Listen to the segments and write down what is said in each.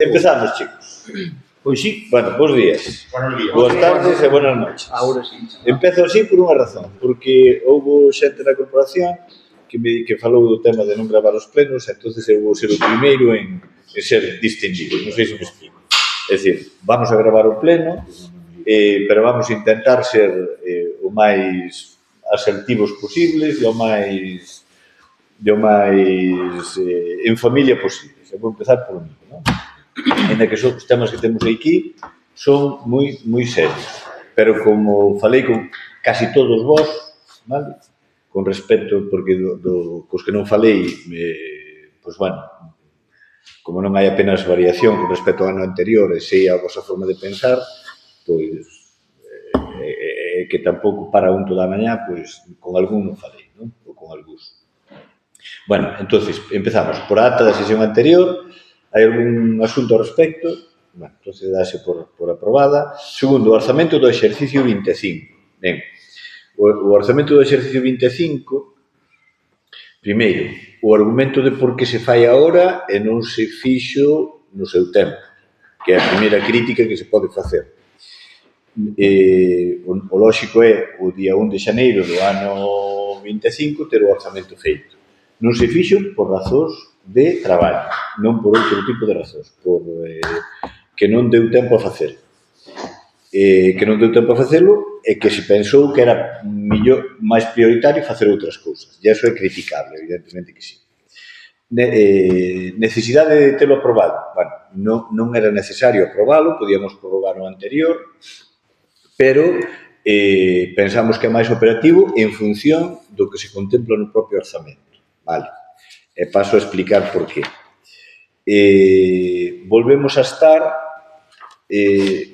Empezamos, chicos. Pois sí. Bueno, bons días. Buenos días. Boas tardes e buenas noches. Ahora sí. Empezo así por unha razón, porque houve xente na corporación que falou do tema de non gravar os plenos, entonces eu vou ser o primeiro en ser distinguido, non sei se me explico. É dicir, vamos a gravar o pleno, pero vamos a intentar ser o máis asertivos posibles e o máis en familia posible. Eu vou empezar por mí, non? Ainda que os temas que temos aquí son moi serios, pero como falei con casi todos vós, vale? Con respecto, porque cos que non falei, pois, bueno, como non hai apenas variación con respecto ao ano anterior e sei a vosa forma de pensar, pois, que tampouco para un toda a mañá, pois, con algún non falei, non? Ou con algúns. Bueno, entonces, empezamos. Por a ata da sesión anterior, hai algún asunto ao respecto? Bueno, entonces dáse por aprobada. Segundo, o orzamento do exercicio 25. Ben, o orzamento do exercicio 25, primeiro, o argumento de por que se fai agora e non se fixo no seu tempo, que é a primeira crítica que se pode facer. O lógico é o día 1 de xaneiro do ano 25 ter o orzamento feito. Non se fixo por razóns de traballo, non por outro tipo de razóns, por que non deu tempo a facelo. Que non deu tempo a facelo e que se pensou que era mellor, máis prioritario facer outras cousas. E iso é criticable, evidentemente que sí. Necesidade de telo aprobado. Bueno, non era necesario aprobalo, podíamos prorrogar o anterior, pero pensamos que é máis operativo en función do que se contempla no propio orzamento. Vale. E paso a explicar por qué. Volvemos a estar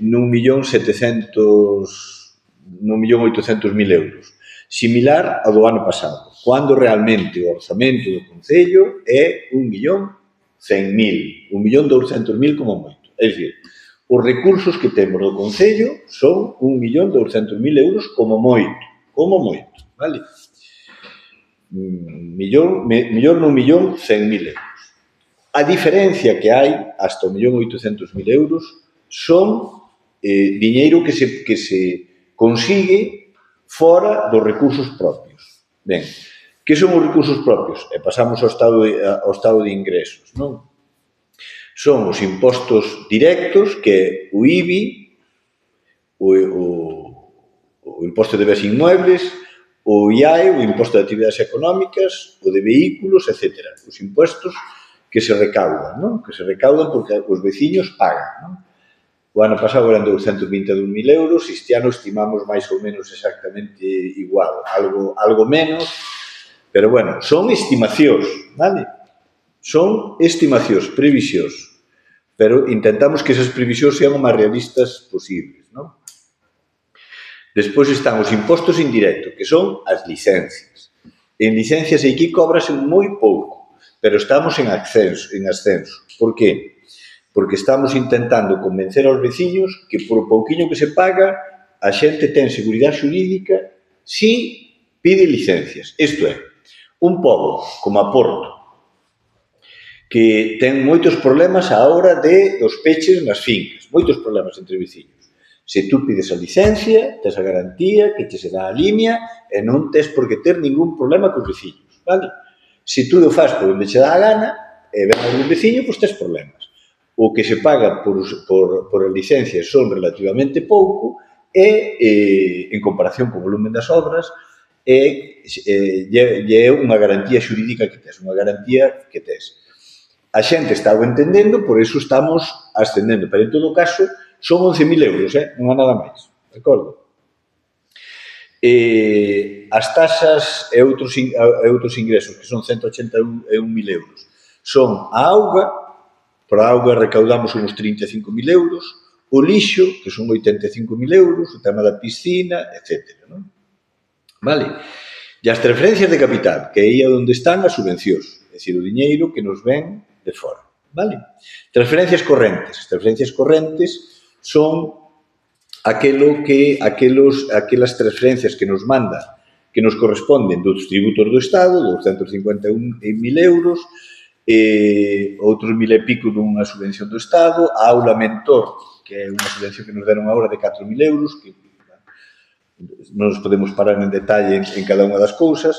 nun 1.800.000 euros, similar ao do ano pasado, cando realmente o orzamento do Concello é 1.100.000, 1.200.000 como moito. É dicir, os recursos que temos do Concello son 1.200.000 euros como moito, vale? Mellor non 1.100.000 euros. A diferencia que hai, hasta 1.800.000 euros, son diñeiro que se consigue fora dos recursos propios. Ben, que son os recursos propios? E pasamos ao estado de ingresos, non? Son os impostos directos, que o IBI, o imposto de bens inmuebles, o IAE, o imposto de actividades económicas, o de vehículos, etc. Os impostos que se recaudan, non? Que se recaudan porque os veciños pagan, non? O ano pasado eran 222.000 euros, este ano estimamos máis ou menos exactamente igual, algo menos, pero, bueno, son estimacións, vale? Son estimacións, previsións, pero intentamos que esas previsións sean o máis realistas posibles, non? Despois están os impostos indirectos, que son as licencias. En licencias aquí cóbrase moi pouco, pero estamos en ascenso. Por qué? Porque estamos intentando convencer aos veciños que por pouquiño que se paga, a xente ten seguridade xurídica si pide licencias. Isto é, un pobo como a Porto, que ten moitos problemas á hora dos peches nas fincas, moitos problemas entre veciños. Se tú pides a licencia, tes a garantía que te se dá a línea e non tes por que ter ningún problema cos veciños, vale? Se tú o faz por onde che dá a gana e ven algún veciño, pois tes problemas. O que se paga por a licencia son relativamente pouco e, en comparación co volumen das obras, é unha garantía xurídica que tes, unha garantía que tes. A xente está o entendendo, por iso estamos ascendendo, pero en todo caso son 11.000 euros, non há nada máis, de acordo? As taxas e outros ingresos, que son 181.000 euros, son a auga, por a auga recaudamos uns 35.000 euros, o lixo, que son 85.000 euros, o tema da piscina, etc. Non? Vale? E as transferencias de capital, que é aí onde están as subvencións, é dicir, o diñeiro que nos ven de fora. Vale? Transferencias correntes. As transferencias correntes son aquelas transferencias que nos manda, que nos corresponden dos tributos do Estado, 251.000 euros, outros 1000 e pico dunha subvención do Estado, a aula mentor, que é unha subvención que nos deron agora de 4.000 euros, que non nos podemos parar en detalle en cada unha das cousas,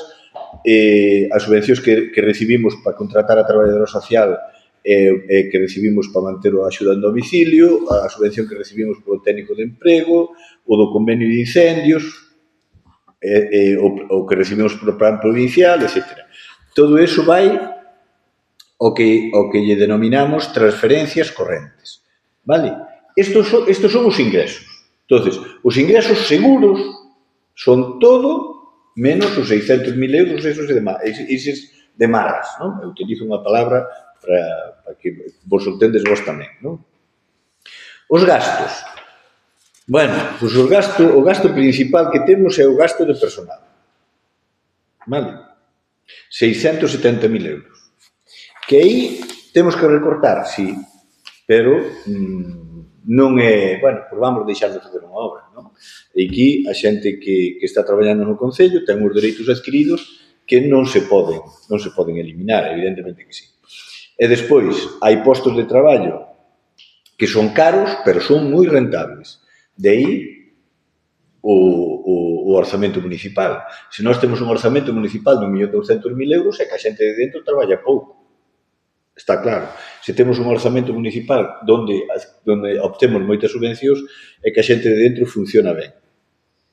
as subvencións que recibimos para contratar a traballadora social que recibimos para manter a axuda en domicilio, a subvención que recibimos polo técnico de emprego, o do convenio de incendios, o que recibimos polo plan provincial, etc. Todo eso vai o que lle denominamos transferencias correntes. Vale? Estos son os ingresos. Entonces, os ingresos seguros son todo menos os 600.000 euros eses de marras, non? Eu utilizo unha palabra para que vos entendes vos tamén, non? Os gastos. Bueno, pues o gasto principal que temos é o gasto de personal. Vale? 670.000 euros. Que aí temos que recortar, sí, pero non é, bueno, pues vamos deixar de fazer unha obra, non? E aquí a xente que está traballando no Concello ten os dereitos adquiridos que non se poden eliminar, evidentemente que sí. E despois, hai postos de traballo que son caros, pero son moi rentables. De aí o orzamento municipal. Se nós temos un orzamento municipal de 1.200.000 euros, é que a xente de dentro traballa pouco. Está claro. Se temos un orzamento municipal onde obtemos moitas subvencións, é que a xente de dentro funciona ben.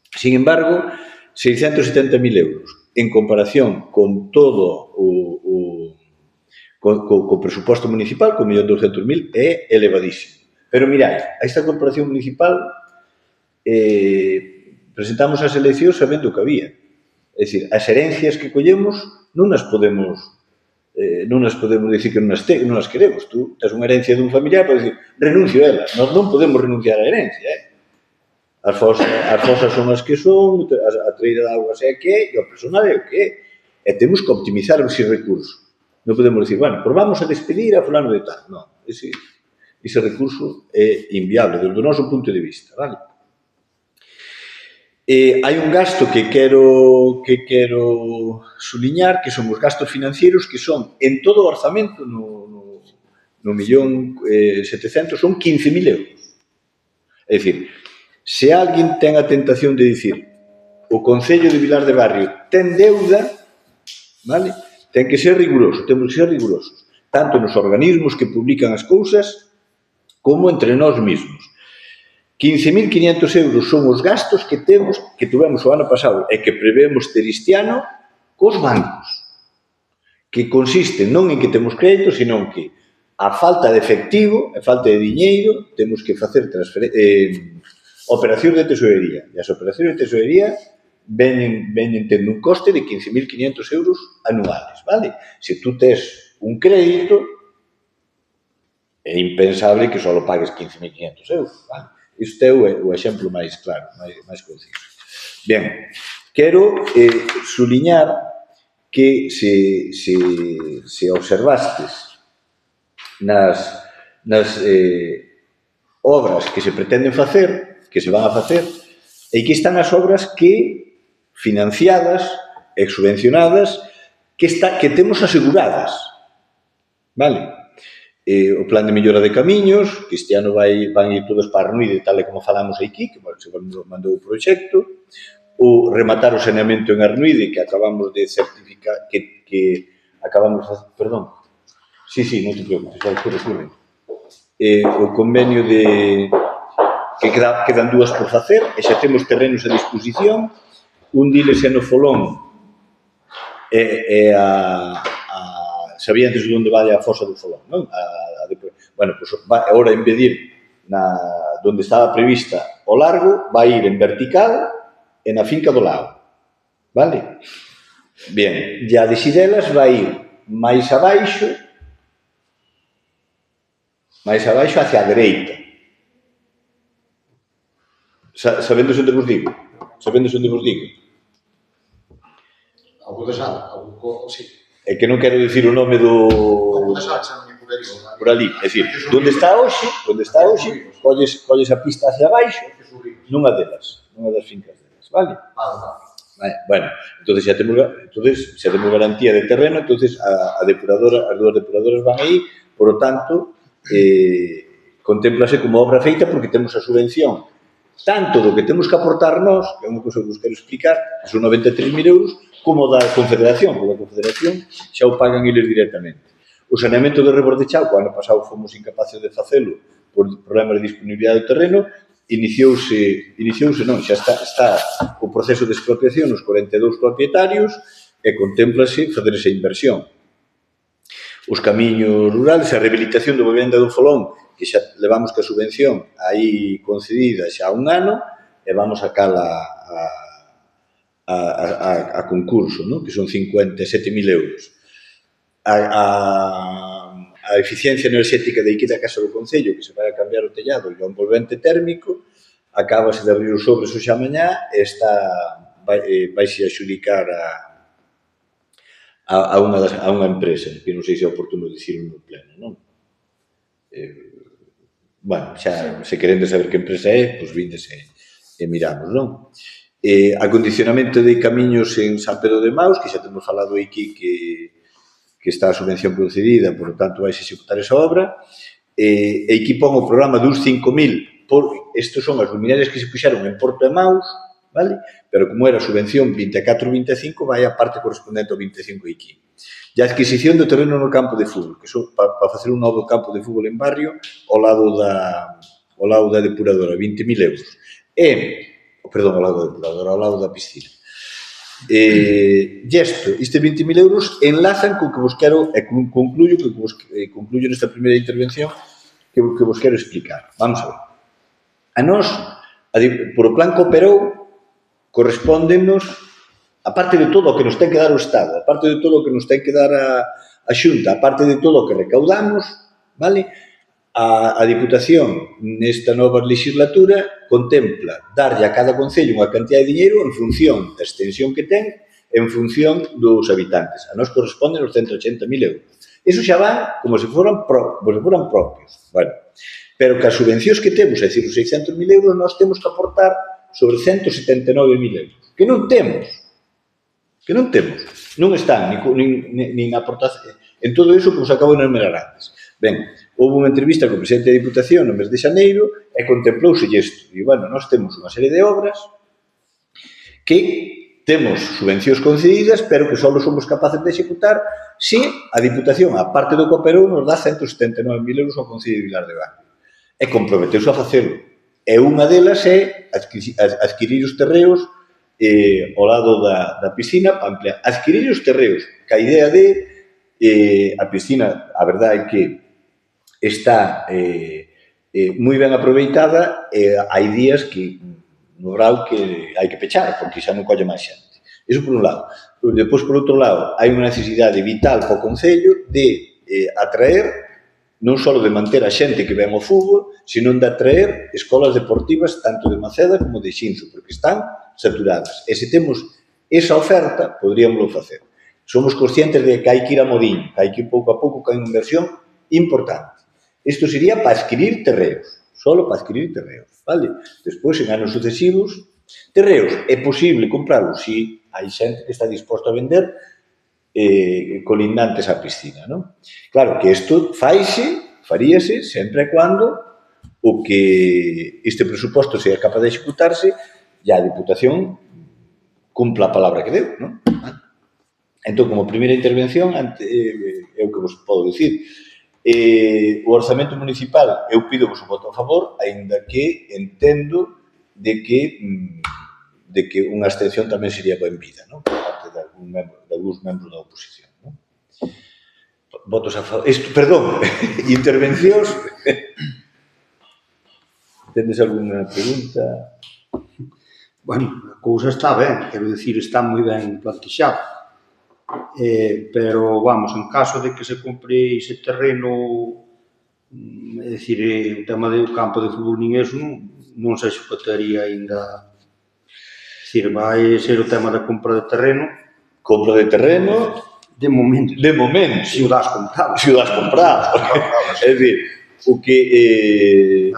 Sin embargo, 670.000 euros en comparación con todo co presuposto municipal, con 1.200.000, é elevadísimo. Pero mirad, a esta corporación municipal presentamos as eleccións sabendo o que había. É dicir, as herencias que collemos non as podemos dicir que non as queremos. Tú tes unha herencia dun familiar para dicir, renuncio a ela. Nós non podemos renunciar á herencia. As fosas son as que son, a traída de augas é a que é, e o personal é o que é. E temos que optimizar ese recurso. Non podemos dicir, bueno, pues vamos a despedir a fulano de tal. Non, ese recurso é inviable, desde o noso punto de vista, vale? Hai un gasto que quero suliñar, que son os gastos financeiros, que son, en todo o orzamento, no 1.700.000, son 15.000 euros. É dicir, se alguén ten a tentación de dicir o Concello de Vilar de Barrio ten deuda, vale? Ten que ser riguroso, temos que ser rigurosos, tanto nos organismos que publican as cousas como entre nós mesmos. 15.500 euros son os gastos que tivemos o ano pasado e que prevemos ter este ano cos bancos, que consiste non en que temos crédito, sino que a falta de efectivo, a falta de diñeiro, temos que facer operacións de tesorería. E as operacións de tesorería veñen tendo un coste de 15.500 euros anuales, vale? Se tú tes un crédito, é impensable que só pagues 15.500 euros, vale? Isto é o exemplo máis claro, máis conciso. Ben, quero suliñar que se observastes nas obras que se pretenden facer, que se van a facer, e aquí están as obras que financiadas e subvencionadas que temos aseguradas, vale? O plan de mellora de camiños, que este ano van ir todos para a Arnuide, tal e como falamos aquí, que se mandou o proxecto, o rematar o saneamento en Arnuide, que acabamos de certificar, que acabamos de facer, perdón, sí, non te preocupes, vai, corre. O convenio que quedan dúas por facer, e xa temos terrenos a disposición, un diles é no Folón, sabían desde onde vai a fosa do Folón, non? Bueno, pois agora en vez de ir onde estaba prevista o largo, vai ir en vertical e na finca do lado, vale? Bien, e a de Sidelas vai ir máis abaixo hacia a dereita. Sabendes onde vos digo? Algo de sala, algo, sí. É que non quero dicir o nome do... Por ali, é dicir, onde está hoxe, colles a pista hacia abaixo, nunha das fincas delas, vale? Bueno, entonces xa temos garantía de terreno, entonces as dúas depuradoras van aí, por lo tanto, contémplase como obra feita porque temos a subvención tanto do que temos que aportar nós, que é unha cosa que vos quero explicar, que son 93.000 euros, como da Confederación, porque a Confederación xa o pagan eles directamente. O saneamento de Rebos de Chao, o ano pasado fomos incapaces de facelo por problemas de disponibilidade do terreno, non, xa está o proceso de expropiación nos 42 propietarios e contémplase fazer esa inversión. Os camiños rurales, a rehabilitación da vivenda do Folón, que xa levamos que a subvención aí concedida xa un ano, e vamos a cala a concurso, ¿no? Que son 57.000 euros. A eficiencia enerxética de aquí da Casa do Concello, que se vai a cambiar o tellado e o envolvente térmico, acabase de abrir os sobres hoxe a mañá e vaise a xudicar a unha empresa, que non sei se é oportuno dicirlo no pleno, non? Bueno, xa, se querendes saber que empresa é, pois vindes e miramos, non? Acondicionamento de camiños en San Pedro de Maus, que xa temos falado aquí que está a subvención concedida, por lo tanto vais executar esa obra, e aquí pon o programa dos 5.000, estes son as luminarias que se puxeron en Porto de Maus, vale? Pero como era a subvención 24-25, vai a parte correspondente ao 25 aquí. E a adquisición do terreno no campo de fútbol, que son para facer un novo campo de fútbol en barrio ao lado da depuradora, 20.000 euros. Perdón, ao lado da depuradora, ao lado da piscina. E estes 20.000 euros enlazan co que vos quero, e concluyo nesta primeira intervención que vos quero explicar. Vamos a ver. A nós, por o plan que operou, correspóndennos, aparte de todo o que nos ten que dar o Estado, aparte de todo o que nos ten que dar a Xunta, aparte de todo o que recaudamos, vale? A Diputación, nesta nova legislatura, contempla darlle a cada concello unha cantidad de dinheiro en función da extensión que ten, en función dos habitantes. A nós corresponden os 180.000 euros. Iso xa van como se foran propios. Bueno, pero que as subvencións que temos, é dicir, os 600.000 euros, nós temos que aportar sobre 179.000 euros. Que non temos. Non están nin aportación. En todo iso que vos acabo de enumerar antes. Ben, houve unha entrevista co presidente da Diputación no mes de xaneiro e contemplouse isto. E, bueno, nós temos unha serie de obras que temos subvencións concedidas, pero que só somos capaces de executar se a Diputación, a parte do que operou, nos dá 179.000 euros ao Concello de Vilar de Barrio. E comprometeuse a facelo. E unha delas é adquirir os terreos ao lado da piscina para ampliar. Adquirir os terreos, que a idea a piscina, a verdade é que está moi ben aproveitada e hai días que no grau que hai que pechar, porque xa non colle máis xente. Iso por un lado. Depois, por outro lado, hai unha necesidade vital para o Concello de atraer, non só de manter a xente que ven ao fútbol, sino de atraer escolas deportivas tanto de Maceda como de Xinzo, porque están saturadas. E se temos esa oferta, poderíamoslo facer. Somos conscientes de que hai que ir a modiño, que hai que ir pouco a pouco, que hai unha inversión importante. Isto sería para adquirir terreos, solo para adquirir terreos, vale? Despois, en anos sucesivos, terreos, é posible comprarlos, si hai xente que está disposto a vender colindantes á piscina, non? Claro que isto faríase sempre e cando o que este presuposto sea capaz de executarse e a Diputación cumpla a palabra que deu, non? Entón, como primeira intervención, é o que vos podo dicir. O orzamento municipal, eu pido vos o voto a favor, aínda que entendo de que unha abstención tamén sería benvida, non? Por parte de algúns membros da oposición, non? Votos a favor... Perdón, intervencións... Tendes algunha pregunta? Bueno, a cousa está ben, quero dicir, está moi ben plantexado. Pero, vamos, en caso de que se compre ese terreno, é dicir, o tema do campo de fútbol nin eso, non se executaría ainda. É dicir, vai ser o tema da compra de terreno. Compra de terreno... De momento. De momento. Se o das comprado. Se o das comprado. É dicir, o que...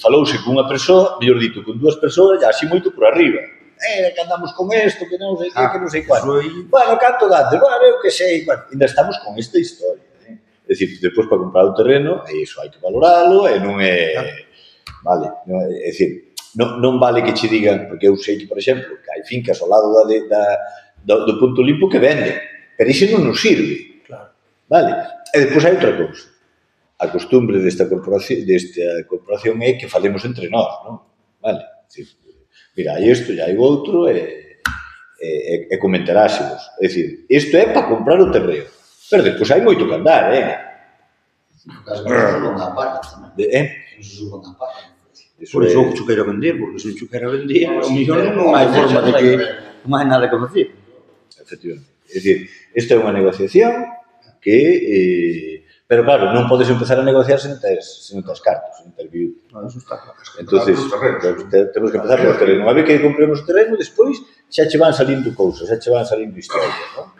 falouse con unha persoa, mellor dito, con dúas persoas, e así moito por arriba. que andamos con isto, que non sei que, que non sei Eso cuánto. aí, Bueno, canto date? Bueno, eu que sei, bueno, ainda estamos con esta historia. É dicir, depois para comprar o terreno, e iso hai que valoralo, e non é... Vale, non, é dicir, non vale que che digan, porque eu sei que, por exemplo, que hai fincas ao lado do Punto Limpo que venden, pero iso non nos sirve. claro. Vale? E depois hai outra cousa. A costumbre desta corporación é que falemos entre nós, non? Vale? Dicir, mira, hai isto, hai outro, e comentarásemos. É dicir, isto é para comprar o terreno. Pero depois hai moito que andar, No caso, non dá parte tamén. Non se suban a parte. Por iso que queira vender, porque se non queira vender, ao millón non hai forma de que non hai nada que facer. Efectivamente. É dicir, isto é unha negociación que... pero claro, non podes empezar a negociar se non tes cartos, se non tes viúdo. Eso está claro. Entonces, temos que empezar polo terreno. Unha vez que compremos o terreno, despois xa che van salindo cousas, xa che van salindo historias, non?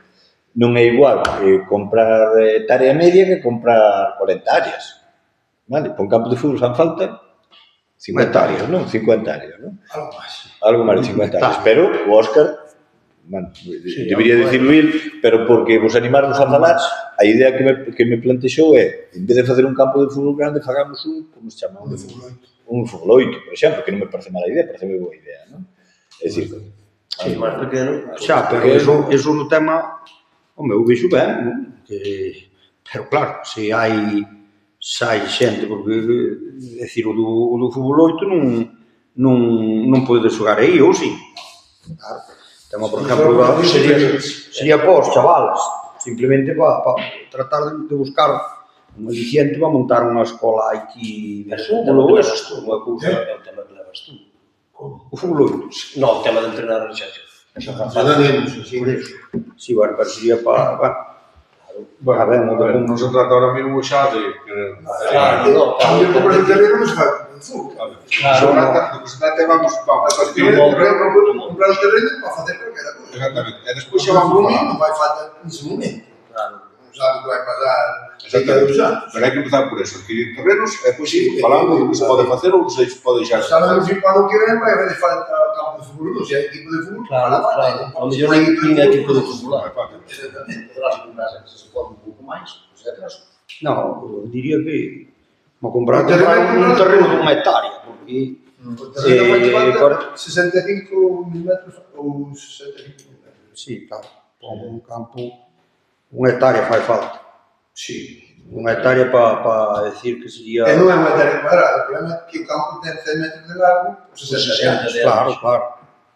Non é igual comprar hectárea media que comprar 40 áreas. Vale? Por un campo de fútbol fan falta 50 hectáreas, non? 50 hectáreas, non? Algo máis de 50 hectáreas. Pero o Óscar, bueno, debería dicirlo il, pero porque vos animarnos a falar, a idea que me plantexou é, en vez de facer un campo de fútbol grande, fagamos como se chama? Un fútbol 8, por exemplo, que non me parece mala idea, parece moi boa idea, non? É dicir, Sí, máis pequeno. Xa, pero eso no tema, home, eu vexo ben, non? Pero claro, se hai xente, porque, é dicir, o do fútbol 8 non pode xogar aí, ou si? Claro. Tema, por exemplo, sería para os chavales, simplemente para tratar de buscar un aliciente para montar unha escola aquí de fútbol ou eso, unha cousa. É o tema que levas tú. O fútbol 8. Non, o tema de entrenar xa. Sí, bueno, pero sería para... Bueno, a ver, non se trata ahora mismo xa de... Claro, Cambio comprar o terreno non se fai con fútbol. Do que se trata é vamos a adquirir o terreno. Comprar o terreno para facer calquera cousa. Exactamente. E despois xa Pois vamos falar. non vai falta nese momento. Claro. Non sabe o que vai pasar. Exactamente. Pero hai que empezar por eso, adquirir terrenos, e depois ir falando do que se pode facer ou do que se pode deixar. Sabemos que para o que ven vai haber falta campo de fútbol, se hai equipo de fútbol, Claro, claro. A mellor hai equipo de fútbol. Exactamente. Poderás comprar, se pode un pouco máis, se acaso. No, eu diría que vou comprar un terreno de unha hectárea, porque O terreno vai falta 65 metros ou 65 metros. sí, claro, como un campo, unha hectárea fai falta. Sí. Unha hectárea para decir que sería... E non é unha hectárea cuadrada, o problema é que o campo ten 100 metros de largo ou 60 de ancho. Claro, claro.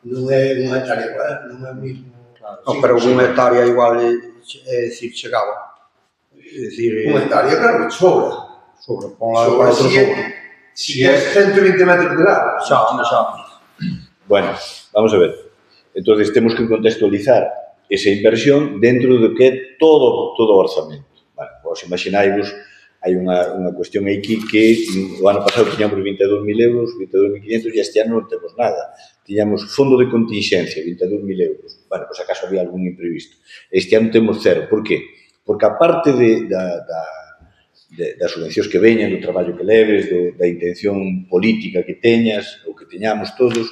Non é unha hectárea cuadrada, non é o mismo. No, pero unha hectárea igual é decir, chegaba. É decir, Unha hectárea, claro, sobra. sobre, pon lá outro sobre. Si tens 120 metros de largo. Xa. bueno, vamos a ver. Entonces, temos que contextualizar esa inversión dentro do que é todo o orzamento. Bueno, vos imagináis, hai unha cuestión aquí que o ano pasado tiñamos 22.000 euros, 22.500 e este ano non temos nada. Tiñamos fondo de contingencia, 22.000 euros. Bueno, pois acaso había algún imprevisto. Este ano temos cero. Por qué? Porque aparte das subvencións que veñan, do traballo que leves, da intención política que teñas, ou que teñamos todos,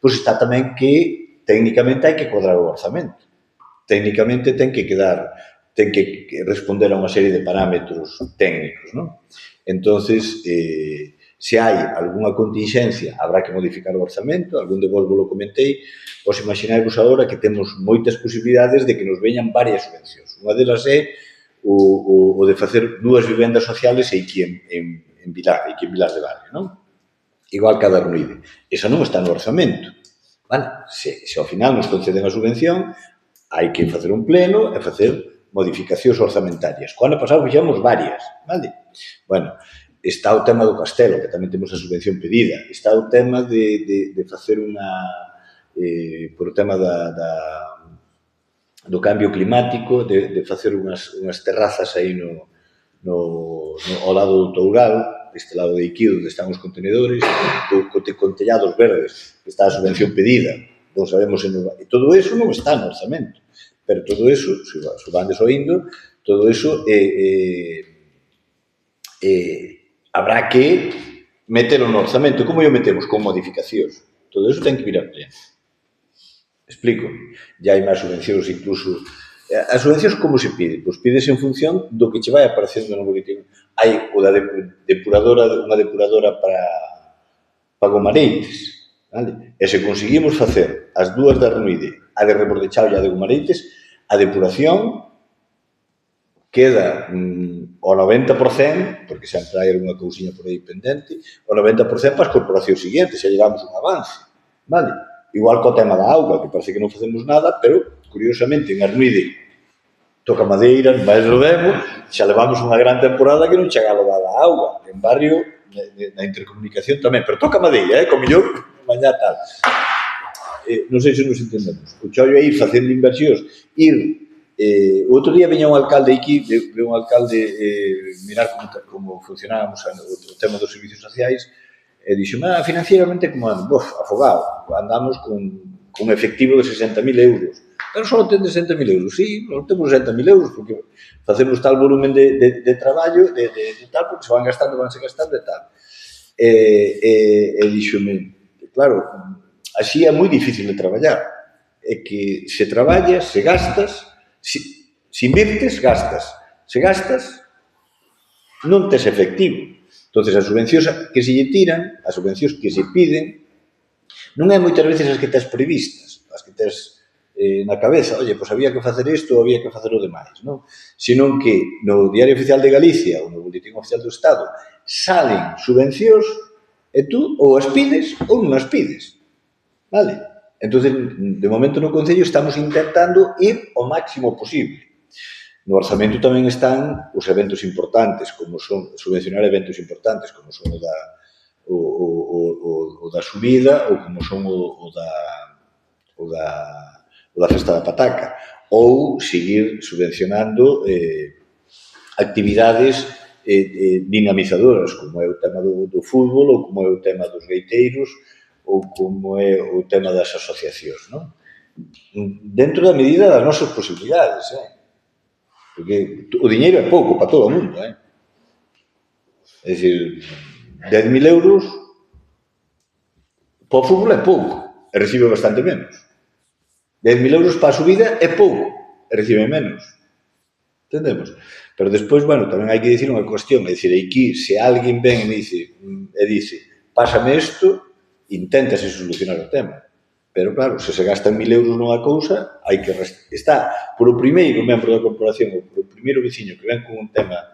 pois está tamén que técnicamente hai que cuadrar o orzamento. Técnicamente ten que responder a unha serie de parámetros técnicos, non? Entonces, se hai algunha contingencia, habrá que modificar o orzamento, algún de vos lo comentei, vos imaginai-vos agora que temos moitas posibilidades de que nos veñan varias subvencións. Unha delas é o de facer 2 vivendas sociales aquí en Vilar de Barrio, non? Igual que a da Ruide. Esa non está no orzamento. Vale? Se ao final nos conceden a subvención, hai que facer un pleno e facer modificacións orzamentarias. O ano pasado fixemos varias, vale? Bueno, está o tema do castelo, que tamén temos a subvención pedida. Está o tema de facer por o tema do cambio climático, de facer unhas terrazas aí ao lado do Toural, deste lado de aquí, onde están os contenedores, con tellados verdes, que está a subvención pedida. Non sabemos se nos vai. E todo eso non está no orzamento. Pero todo eso, se van desoindo, todo eso habrá que metelo no orzamento. Como o metemos? Con modificacións. Todo eso ten que vir a pleno. Explico. Ya hai máis subvencións, incluso... As subvencións como se pide? Pois pides en función do que che vai aparecendo no boletín. Hai o da depuradora, unha depuradora para Gomareites, vale? E se conseguimos facer as dúas da Arnuide, a de Rebordechao e a de Gomareites, a depuración queda ao 90%, porque sempre hai alguna cousiña por aí pendente, ao 90% para as corporacións seguintes, xa llegamos un avance, vale? Igual co tema da auga, que parece que non facemos nada, pero, curiosamente, en Arnuide toca madeira, en Baez do Demo, xa levamos unha gran temporada que non chega a da auga. En barrio, na intercomunicación tamén, pero toca madeira, co mellor, mañá tal. Non sei se nos entendemos. O chollo é ir facendo inversións, o outro día veña un alcalde aquí, un alcalde mirar como funcionábamos o tema dos servicios sociais, e dixo, financieramente como andamos, afogado, andamos con efectivo de 60.000 euros. Pero só ten 60.000 euros. Sí, non temos 60.000 euros porque facemos tal volumen de traballo, de tal, porque se vanse gastando e tal. E dixome, claro, así é moi difícil de traballar. É que se traballas, se gastas, se invirtes, gastas. Se gastas, non tes efectivo. Entón, as subvencións que se lle tiran, as subvencións que se piden, non é moitas veces as que tes previstas, as que tes na cabeza, oye, pois había que facer isto ou había que facer o demais, non? Senón que no Diario Oficial de Galicia ou no Boletín Oficial do Estado salen subvencións e tú ou as pides ou non as pides, vale? Entón, de momento no Concello estamos intentando ir o máximo posible. No orzamento tamén están os eventos importantes, como son subvencionar eventos importantes, como son o da subida ou como son o da Festa da Pataca, ou seguir subvencionando actividades dinamizadoras, como é o tema do fútbol, ou como é o tema dos gaiteiros, ou como é o tema das asociacións, non? Dentro da medida das nosas posibilidades, porque o diñeiro é pouco para todo o mundo, É dicir, 10.000 euros para o fútbol é pouco, e recibe bastante menos. 10.000 euros para a subida é pouco, e recibe menos. Entendemos? Pero despois, bueno, tamén hai que dicir unha cuestión, é dicir, aquí, se alguén ven e dice, pásame isto, inténtase solucionar o tema. Pero, claro, se se gastan 1.000 euros nunha cousa, hai que... Está por o primeiro membro da corporación, ou por o primeiro veciño que ven con un tema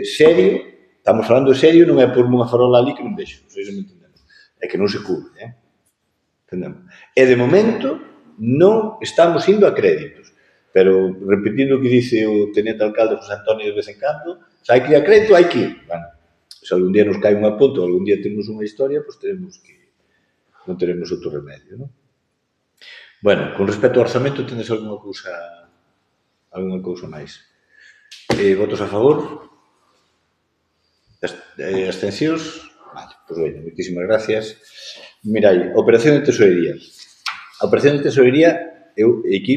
serio, estamos falando serio, non é por unha farola ali que non vexo, non sei se me entendemos. É que non se cubre, Entendemos? E, de momento, non estamos indo a créditos. Pero, repetindo o que dice o tenente alcalde José Antonio de vez en cando, se hai que ir a crédito, hai que ir. Bueno, se algún día nos cae unha ponta ou algún día temos unha historia, pois teremos que... non teremos outro remedio, non? Bueno, con respecto ao orzamento, tendes alguna cousa máis? Votos a favor? Abstencións? Vale, pois bueno, moitísimas gracias. Mirai, operación de tesorería. A operación de tesorería, aquí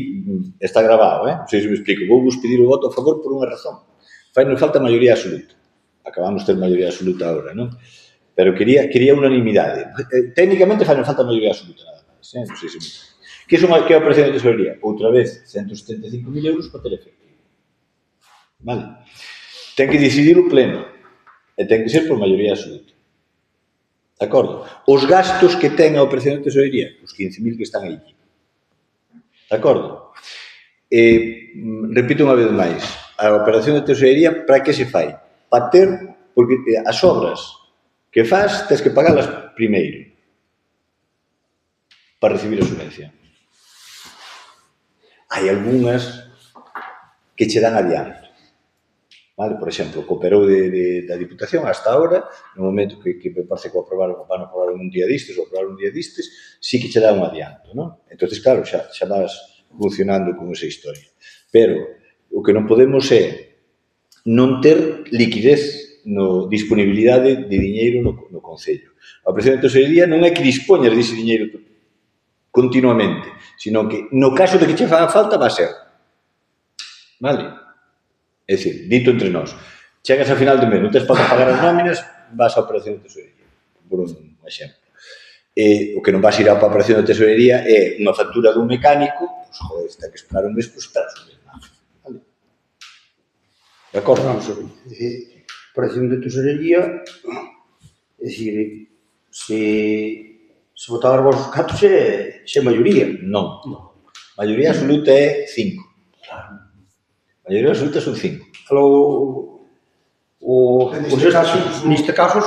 está grabado, Non sei se me explico. Vou vos pedir o voto a favor por unha razón. Fai-nos falta maioría absoluta. Acabamos de ter maioría absoluta agora, non? Pero quería unanimidade. Técnicamente fai-nos falta maioría absoluta, nada máis, Non sei se me explico. Que é a operación de tesorería? Outra vez, 175.000 euros para ter efectivo. Vale? Ten que decidir o pleno. E ten que ser por maioría absoluta. De acordo? Os gastos que ten a operación de tesorería, os 15.000 que están aí. De acordo? Repito unha vez máis. A operación de tesorería, para que se fai? Para ter, porque as obras que faz, tens que pagalas primeiro para recibir a subvención. Hai algunhas que che dan adianto. Vale? Por exemplo, cooperou da Diputación hasta ahora, no momento que me parece que van a aprobar un día distes, ou aprobar un día distes, sí que che dá un adianto, non? Entón, claro, xa vas funcionando con esa historia. Pero o que non podemos é non ter liquidez, disponibilidade de diñeiro no Concello. A operación de tesorería non é que dispoñas dese diñeiro continuamente, sino que no caso de que che faga falta va a ser. Vale? É dicir, dito entre nós, chegas a final de mes, non tens para pagar as nóminas, vas á operación de tesorería, por un exemplo. o que non vas ir á operación de tesorería é unha factura dun mecánico, pois, joder, ten que esperar un mes, pois esperas un mes máis. Vale? De acordo? Vamos a ver. Operación de tesorería, é dicir, se votar os vosos catos é maioría. Non. Maioría absoluta é 5. Maioría absoluta son 5. Neste caso,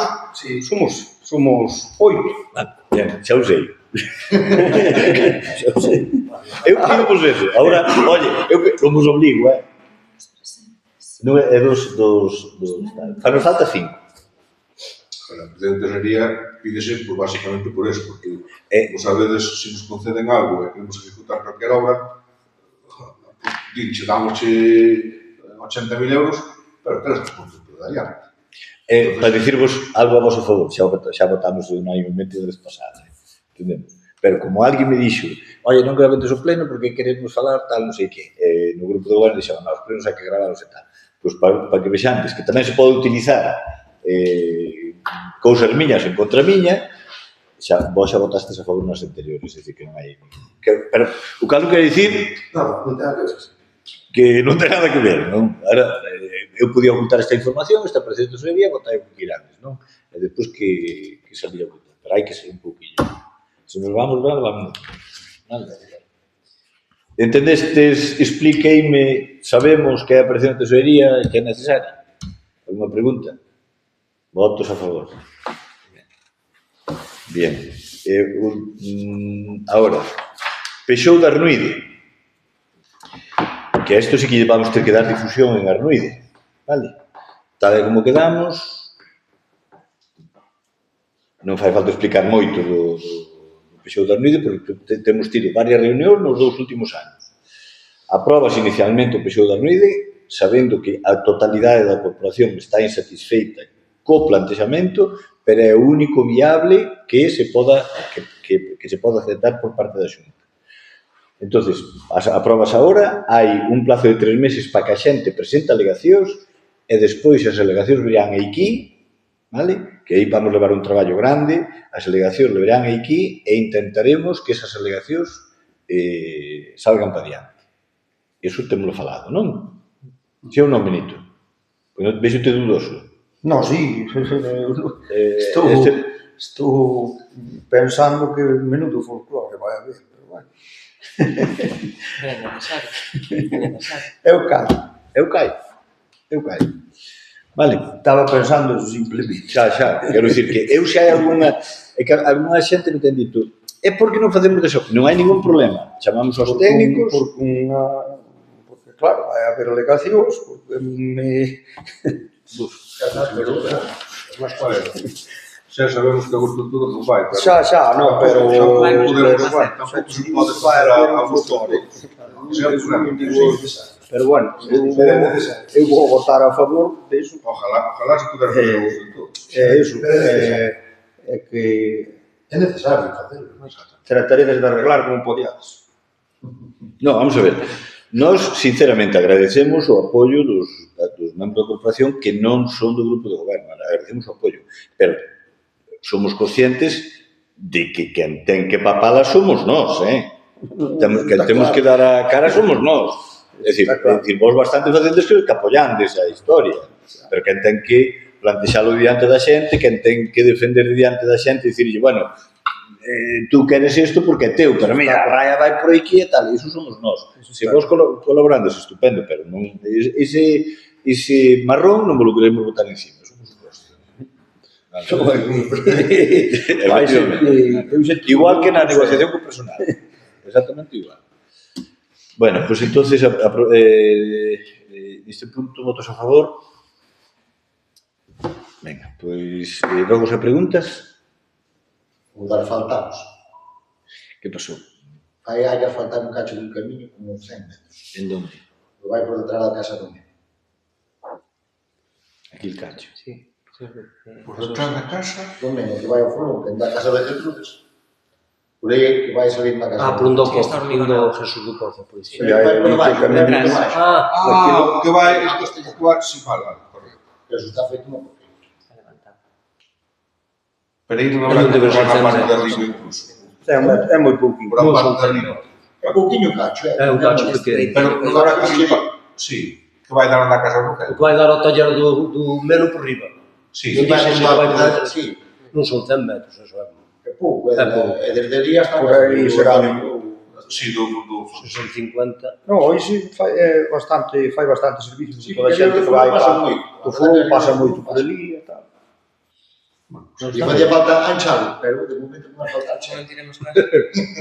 somos 8. Ben, xa o sei. Xa o sei. Eu pido por eso. Agora, oye, eu non vos obligo, non é dos nos falta 5. A presidente sería, pídese, pues, básicamente por eso, porque vos a veces, se nos conceden algo e queremos ejecutar cualquier obra, dixe, damosche 80.000 euros, pero tens que cumplir por adiante. Para dicirvos algo a vosso favor, xa votamos unanimemente a vez pasada, entendemos? Pero como alguén me dixo, oye, non graventes o pleno porque queremos falar tal, non sei que, no grupo de goberno dixeron, os plenos hai que gravalos e tal. Pois para que vexantes que tamén se pode utilizar cousas miñas en contra miña, vos xa votastes a favor nas anteriores, é dicir, que non hai... Pero o que quero dicir... Non ten nada que ver. Que non ten nada que ver, non? Ahora, eu podía ocultar esta información, esta presidente de tesorería, votar o que quirades, non? E depois que sabía ocultar. Pero hai que ser un pouquinho. Se nos vamos ver, vamos. Nada. Entendestes, expliqueime, sabemos que é a presidente de tesorería e que é necesaria? Alguma pregunta? Votos a favor. Bien. Ahora, Peixou de Arnuide. Que a isto sí que vamos ter que dar difusión en Arnuide, vale? Tal e como quedamos, non fai falta explicar moito do Peixou de Arnuide, porque temos tido varias reunións nos 2 últimos anos. Aprobas inicialmente o Peixou de Arnuide, sabendo que a totalidade da corporación está insatisfeita co plantexamento, pero é o único viable que se poda aceptar por parte da Xunta. Entonces, aprobas agora, hai un plazo de 3 meses para que a xente presente alegacións e despois as alegacións verán aquí, vale? Que aí vamos levar un traballo grande, as alegacións verán aquí e intentaremos que esas alegacións salgan para diante. Iso temoslo falado, non? Si ou non, Benito? Vexo te dudoso. Non, sí, estou pensando que menudo folclore vai haber, pero bueno. Eu caio. Vale. Estaba pensando eso simplemente. Xa, quero dicir que eu xa hai algunha xente me ten dito, é porque non facemos deso, non hai ningún problema, chamamos aos técnicos, porque claro, vai haber alegacións, porque me... Mas cual é? Xa sabemos que a gusto todo non vai, pero... Xa, non, pero... Tampouco se pode facer a gusto todo. Pero bueno, eu vou votar a favor disso. Ojalá se puder facer a gusto todo. Iso, é que... É necesario facelo. Trataredes de arreglar como podíades. Non, vamos a ver. Nós, sinceramente, agradecemos o apoio dos membros da corporación que non son do grupo de goberno. Agradecemos o apoio. Pero somos conscientes de que quen ten que papala somos nós, temos que dar a cara somos nós. É dicir, vos bastante facentes que apoyandes a historia. Pero quen ten que plantexalo diante da xente, quen ten que defender diante da xente e dicirlle, bueno, tú queres isto porque é teu, pero mira, a raya vai por aquí e tal, iso somos nós. Se vos colaborando, é estupendo, pero non, ese marrón non vos lo queremos botar encima, somos os igual que na negociación co personal, exactamente igual. Bueno, pois entonces, neste punto, votos a favor. Venga, pois, vamos a preguntas. Mudar asfaltados. Que pasou? Aí hai que asfaltar un cacho dun camiño como 100 metros. En donde? Vai por detrás da casa do medio. Aquí el cacho. Sí. Por detrás da casa... Do medio, que vai ao fondo, que da casa de Gertrudes. Por aí que vai salir na casa. Por un do Pozo, un do Jesús do Pozo, por iso. Vai por debaixo, detrás. o que vai... Sí, vale, correcto. Pero eso está feito unha porquería. Pero aí non habrá que pagar a parte de arriba incluso. É moi pouquinho. Por a parte de arriba. É un pouquinho cacho, É un cacho pequeno. Pero non habrá que sí, que vai dar na casa do O Roquel. que vai dar ao taller do Melo por riba. Sí, E vai Dixen, mudar, vai- sí, Non son 100 metros, eso é. é pouco, É pouco. e desde ali hasta Por aí será. sí, do Se son 50. Non, hoxe fai bastante servicio, Sí, toda a porque xente que o vai pasa para moito. o fogo pasa moito por ali e tal. E facía falta anchalo, pero de momento non falta anchalo.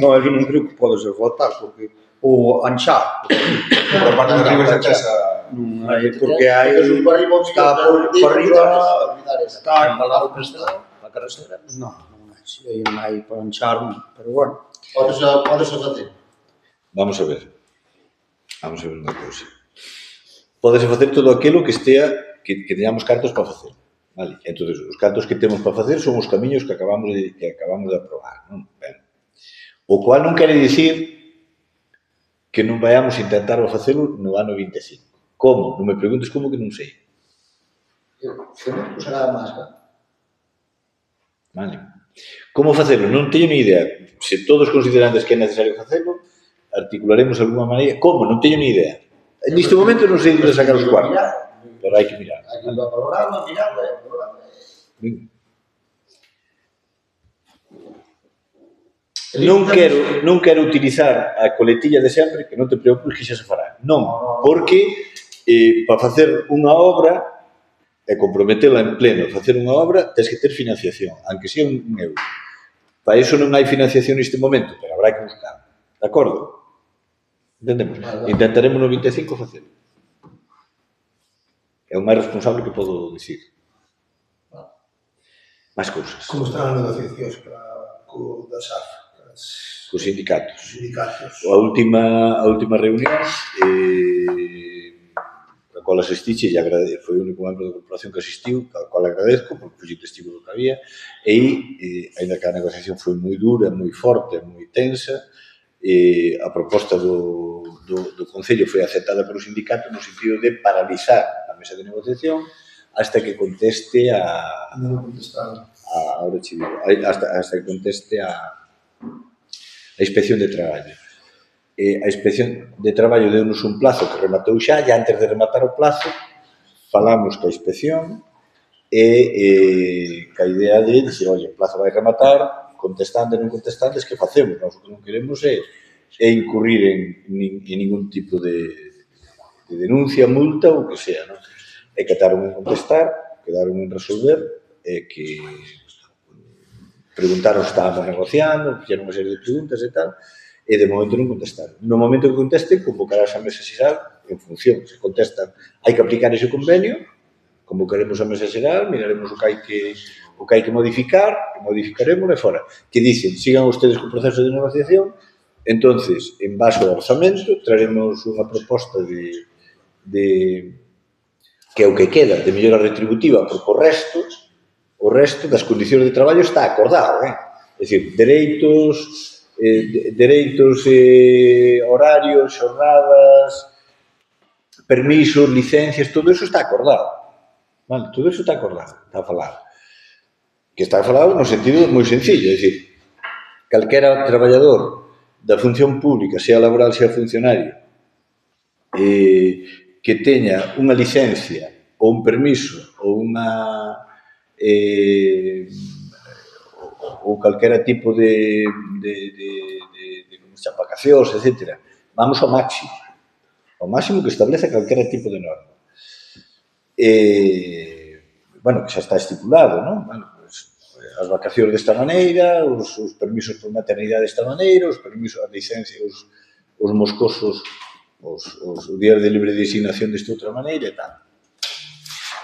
Non, aquí non creo que pode ser faltar, porque o anchar, por a parte de arriba xa tes a... non hai, porque hai, Porque un para arriba, está por arriba, está Para lá o castelo, a carretera. non hai para anchar, pero bueno. Podes facer. Vamos a ver unha cousa. Pódese facer todo aquilo que estea, que teñamos cartos para facer. Vale? Entón, os cartos que temos para facer son os camiños que acabamos de aprobar. Non? Ben. O cual non quere dicir que non vayamos a intentar facelo no ano 25. Como? Non me preguntes como, que non sei. Cemento será máis, Vale? Como facelo? Non teño ni idea. Se todos considerandes que é necesario facelo, articularemos de alguma maneira. Como? Non teño ni idea. Neste momento non sei onde sacar os cuartos, pero hai que mirar. Aquí va programa, mirando, programa. Non quero utilizar a coletilla de sempre, que non te preocupes que xa se fará. Non, porque para facer unha obra e comprometela en pleno, facer unha obra, tens que ter financiación, aunque sea un euro. Para iso non hai financiación neste momento, pero habrá que buscar. De acordo? Entendemos? Intentaremos no 25 facelo. É o máis responsable que podo dicir. Máis cousas. Como están as negociacións da SAF? Cos sindicatos. Os sindicatos. A última reunión, a cual asistiche, e foi o único membro da corporación que asistiu, a cual agradezco, porque foi testigo do que había, e ainda que a negociación foi moi dura, moi forte, moi tensa, a proposta do Concello foi aceptada polo sindicato no sentido de paralizar a mesa de negociación hasta que conteste Non contestaron. hasta que conteste a inspección de traballo. A inspección de traballo deu-nos un plazo que rematou xa, e antes de rematar o plazo falamos coa inspección e ca idea de dicir, oye, o plazo vai rematar, contestando e non contestando, que facemos? Nós o que non queremos é incurrir en ningún tipo de denuncia, multa ou que sea, non? E quedaron en contestar, quedaron en resolver, que preguntaron se estábamos negociando, fixeron unha serie de preguntas e tal, e de momento non contestaron. No momento que contesten, convocarás a mesa xeral en función. Se contestan, hai que aplicar ese convenio, convocaremos a mesa xeral, miraremos o que hai que modificar, que modificaremos e fora. Que dicen, sigan ustedes co proceso de negociación, entonces, en base ao orzamento, traremos unha proposta de que é o que queda, de mellora retributiva, porque o resto das condicións de traballo está acordado, É dicir, dereitos, horarios, xornadas, permisos, licencias, todo eso está acordado. Vale, todo eso está acordado, está falado. Que está falado no sentido moi sencillo, é dicir, calquera traballador da función pública, sea laboral, sea funcionario, que teña unha licencia ou un permiso ou ou calquera tipo de vacacións, etc. Vamos ao máximo que establece calquera tipo de norma. Bueno, que xa está estipulado, non? Bueno, as vacacións desta maneira, os permisos por maternidade desta maneira, os permisos, a licencia, os moscosos, os días de libre designación desta outra maneira e tal.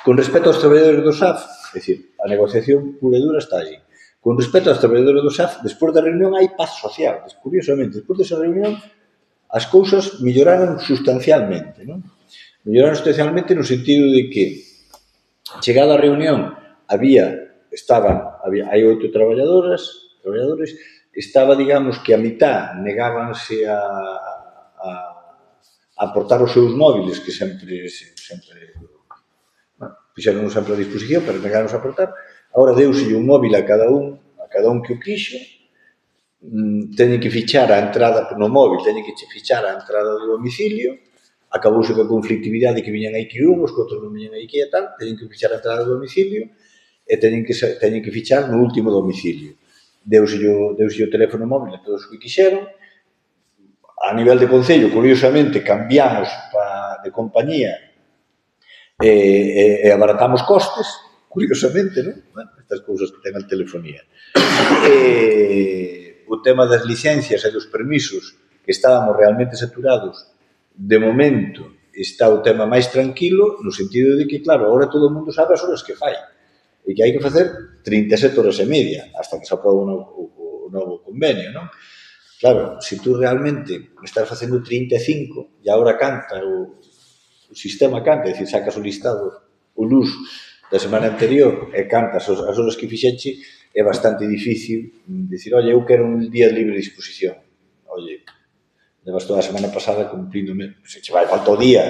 Con respecto aos traballadores do SAF, é dicir, a negociación pura e dura está allí. Con respecto aos traballadores do SAF, despois da reunión hai paz social. Curiosamente, despois desa reunión, as cousas melloraron sustancialmente, non? Melloraron sustancialmente no sentido de que, chegada a reunión, hai 8 traballadores, estaba, digamos, que a mitad negábanse a aportar os seus móviles, que sempre fixeron sempre a disposición, pero negáronse a aportar. A Agora deuselle un móvil a cada un que o quixo, teñen que fichar a entrada no móvil, teñen que fichar a entrada do domicilio, acabouse a conflictividade que viñan aquí unhos, que outros non viñan aquí e tal, teñen que fichar a entrada do domicilio e teñen que fichar no último domicilio. Deuselle o teléfono móvil a todos os que quixeron. A nivel de concello, curiosamente, cambiamos de compañía e abaratamos costes, curiosamente, non? Bueno, estas cousas que ten a telefonía. O tema das licencias e dos permisos, que estábamos realmente saturados, de momento está o tema máis tranquilo, no sentido de que, claro, agora todo o mundo sabe as horas que fai, e que hai que facer 37 horas e media, hasta que se aproba o novo convenio, non? Claro, se tú realmente estás facendo 35, e agora canta o sistema canta, é dicir, sacas o listado, o luz da semana anterior e cantas as horas que fixeche, é bastante difícil dicir, oye, eu quero un día de libre disposición. Oye, levas toda a semana pasada cumplíndome, se che vai, falta o día,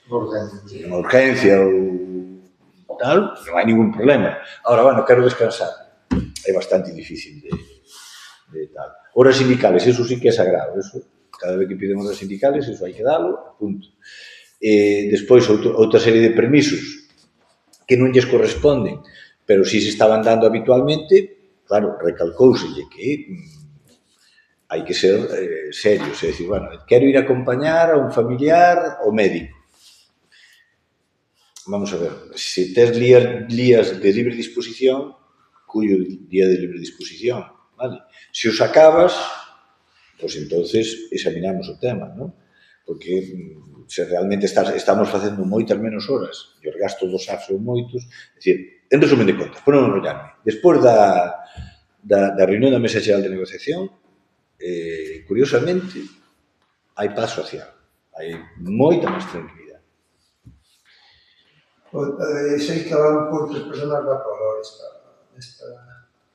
unha urgencia ou tal, non hai ningún problema. Ahora, bueno, quero descansar. É bastante difícil de tal. Horas sindicales, eso sí que é sagrado, eso, cada vez que piden horas sindicales, eso hai que dalo, punto. Despois, outra serie de permisos que non lles corresponden, pero si se estaban dando habitualmente, claro, recalcouselle que hai que ser serios, é dicir, bueno, quero ir a acompañar a un familiar ao médico. Vamos a ver, se tes días de libre disposición, cuyo día de libre disposición, vale? Se os acabas, pois entonces examinamos o tema, non? Porque se realmente estamos facendo moitas menos horas e os gastos dos SAF son moitos, é dicir, en resumen de contas, por non enrollarme, despois da reunión da Mesa Xeral de Negociación, curiosamente, hai paz social, hai moita máis tranquilidade. Sei que van por 3 personas da Prolo esta...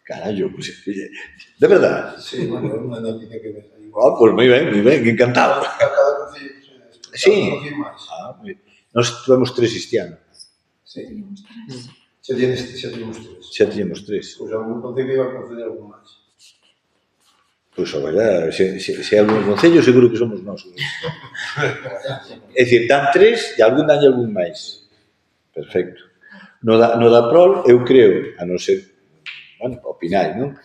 Carallo, pues, de verdad. Sí, bueno, é unha noticia que ves aí. Pues moi ben, encantado. Cada concello Sí. Nós tivemos 3 este ano. Sí. Xa tiñemos 3. Xa tiñemos 3. Pois algún concello iba a conceder algún máis. Pois, ojalá, se hai algún concello, seguro que somos nós. É dicir, dan 3 e algún dan algún máis. Perfecto. No da PROL, eu creo, a non ser, bueno, opinai, non?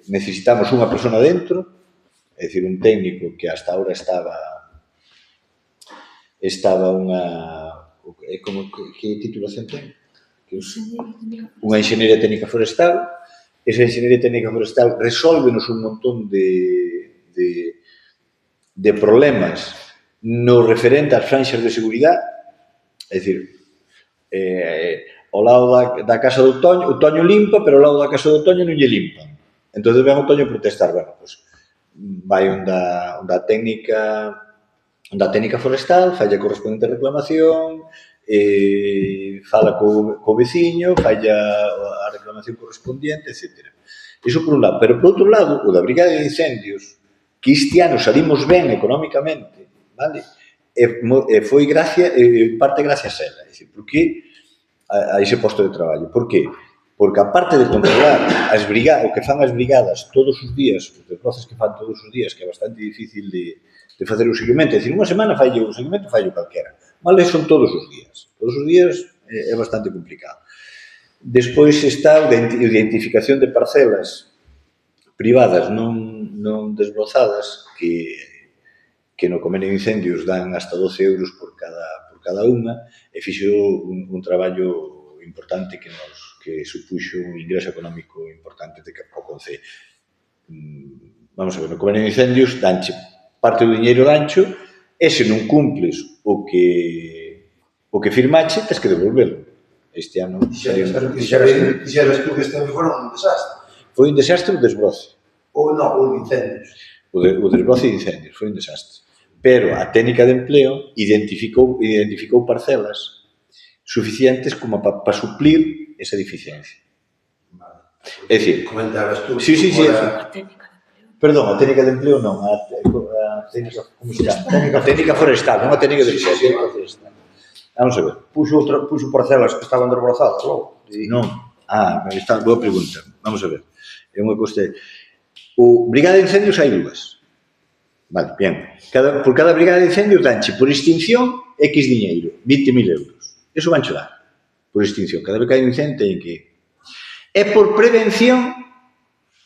Necesitamos unha persona dentro, é dicir, un técnico que hasta ahora estaba unha... Como, que titulación ten? Unha enxeñería técnica forestal. Esa enxeñería técnica forestal resólvenos un montón de problemas no referente ás franxas de seguridade. É dicir, ao lado da casa do Toño limpa, pero ao lado da casa do Toño non lle limpan. Entón, ven o Toño a protestar. Bueno, pois, vai onda técnica forestal, falla a correspondente reclamación, fala co veciño, falla a reclamación correspondiente, etc. Iso por un lado. Pero por outro lado, o da Brigada de Incendios, que este ano salimos ben económicamente, vale? Foi parte gracias a ela. É dicir, porque a ese posto de traballo. Por que? Porque aparte de controlar o que fan as brigadas todos os días, os desbroces que fan todos os días, que é bastante difícil de facer o seguimento, é dicir, unha semana fallo o seguimento, fallo calquera. Vale, son todos os días. Todos os días é bastante complicado. Despois está a identificación de parcelas privadas non desbrozadas que no convenio de incendios dan hasta 12 euros por cada unha, e fixo un traballo importante que supuxo un ingreso económico importante ao concello. Vamos a ver, no convenio de incendios danche parte do diñeiro dancho, e se non cumples o que firmache, tens que devolverlo. Este ano... Dixeras tú que este ano foron un desastre. Foi un desastre o desbroce. Ou non, o de incendios. O desbroce de incendios foi un desastre. Pero a técnica de empleo identificou parcelas suficientes como para suplir esa deficiencia. É dicir... Comentabas tú... Sí. Perdón, a técnica de empleo non, a técnica, como se chama? A técnica forestal, non a técnica de forestal. Vamos a ver. Puxo parcelas que estaban desbrozadas logo. Non. Boa pregunta. Vamos a ver. É unha coste... O brigada de incendios hai dúas. Vale, bien. Por cada brigada de incendios danche por extinción X diñeiro, 20.000 euros. Eso van dar. Por extinción. Cada vez que hai un incendio teñen que ir. E por prevención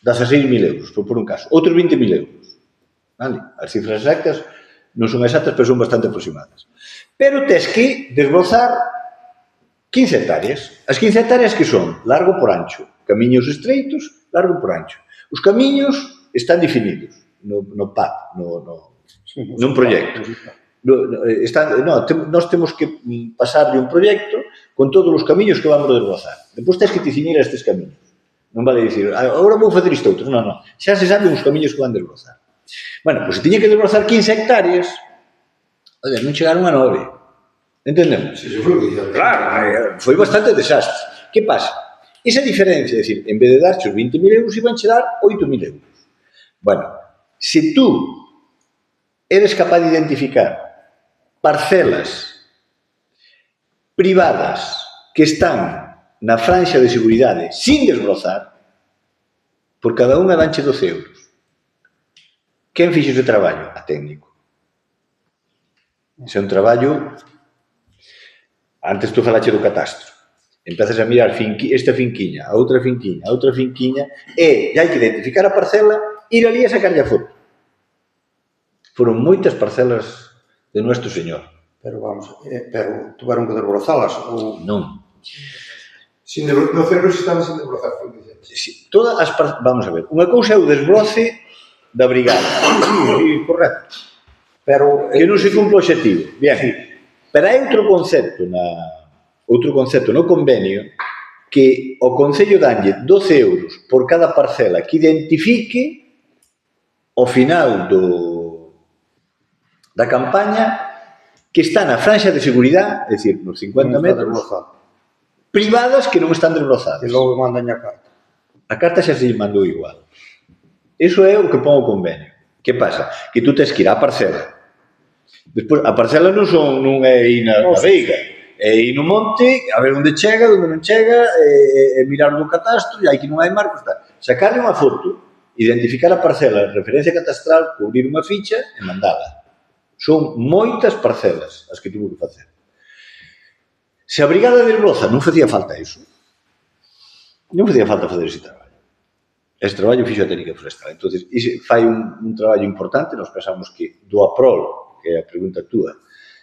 16.000 euros, por un caso. Outros 20.000 euros. Vale? As cifras exactas non son exactas, pero son bastante aproximadas. Pero tes que desbrozar 15 hectáreas. As 15 hectáreas que son largo por ancho. Camiños estreitos, largo por ancho. Os camiños están definidos no PAP, nun proxecto. Nós temos que pasarle un proxecto con todos os camiños que vamos a desbrozar. Depois tens que te ciñir a estes camiños. Non vale dicir, agora vou fazer isto outro. Non. Xa se saben os camiños que van a desbrozar. Bueno, pois se tiña que desbrozar 15 hectáreas, non chegaron a 9. Entendemos? Claro, foi bastante desastre. Que pasa? Esa diferencia, é dicir, en vez de darche os 20.000 euros, iban che dar 8.000 euros. Bueno, se tú eres capaz de identificar parcelas privadas que están na franxa de seguridade sin desbrozar, por cada unha danche 12 euros. Quen fixo ese traballo? A técnico. Ese é un traballo... Antes tú falache do catastro. Empezas a mirar esta finquiña, a outra finquiña, e hai que identificar a parcela, ir ali a sacarlle a foto. Foron moitas parcelas de Nuestro Señor. Pero tuveron que desbrozalas ou... Non. No cerro estaban sin desbrozar. Vamos a ver, unha cousa é o desbroce da brigada. Sí, correcto. Pero... Que non se cumpre o obxectivo. Bien. Pero hai outro concepto no convenio que o Concello danlle 12 euros por cada parcela que identifique ao final da campaña que está na franxa de seguridade, é dicir, nos 50 metros, privadas que non están desbrozadas. E logo mandan a carta. A carta xa se mandou igual. Iso é o que pon o convenio. Que pasa? Que tú tens que ir á parcela. Despois, a parcela non é ir na veiga, é ir no monte, a ver onde chega, onde non chega, e mirar no catastro, e aí que non hai marcos, sacarle unha foto, identificar a parcela, referencia catastral, cubrir unha ficha e mandala. Son moitas parcelas as que tuvo que facer. Se a brigada de desbroza non facía falta iso, non facía falta fazer ese traballo. Ese traballo fixo a técnica forestal. Entón, fai un traballo importante, nos pensamos que do APROL, que é a pregunta túa,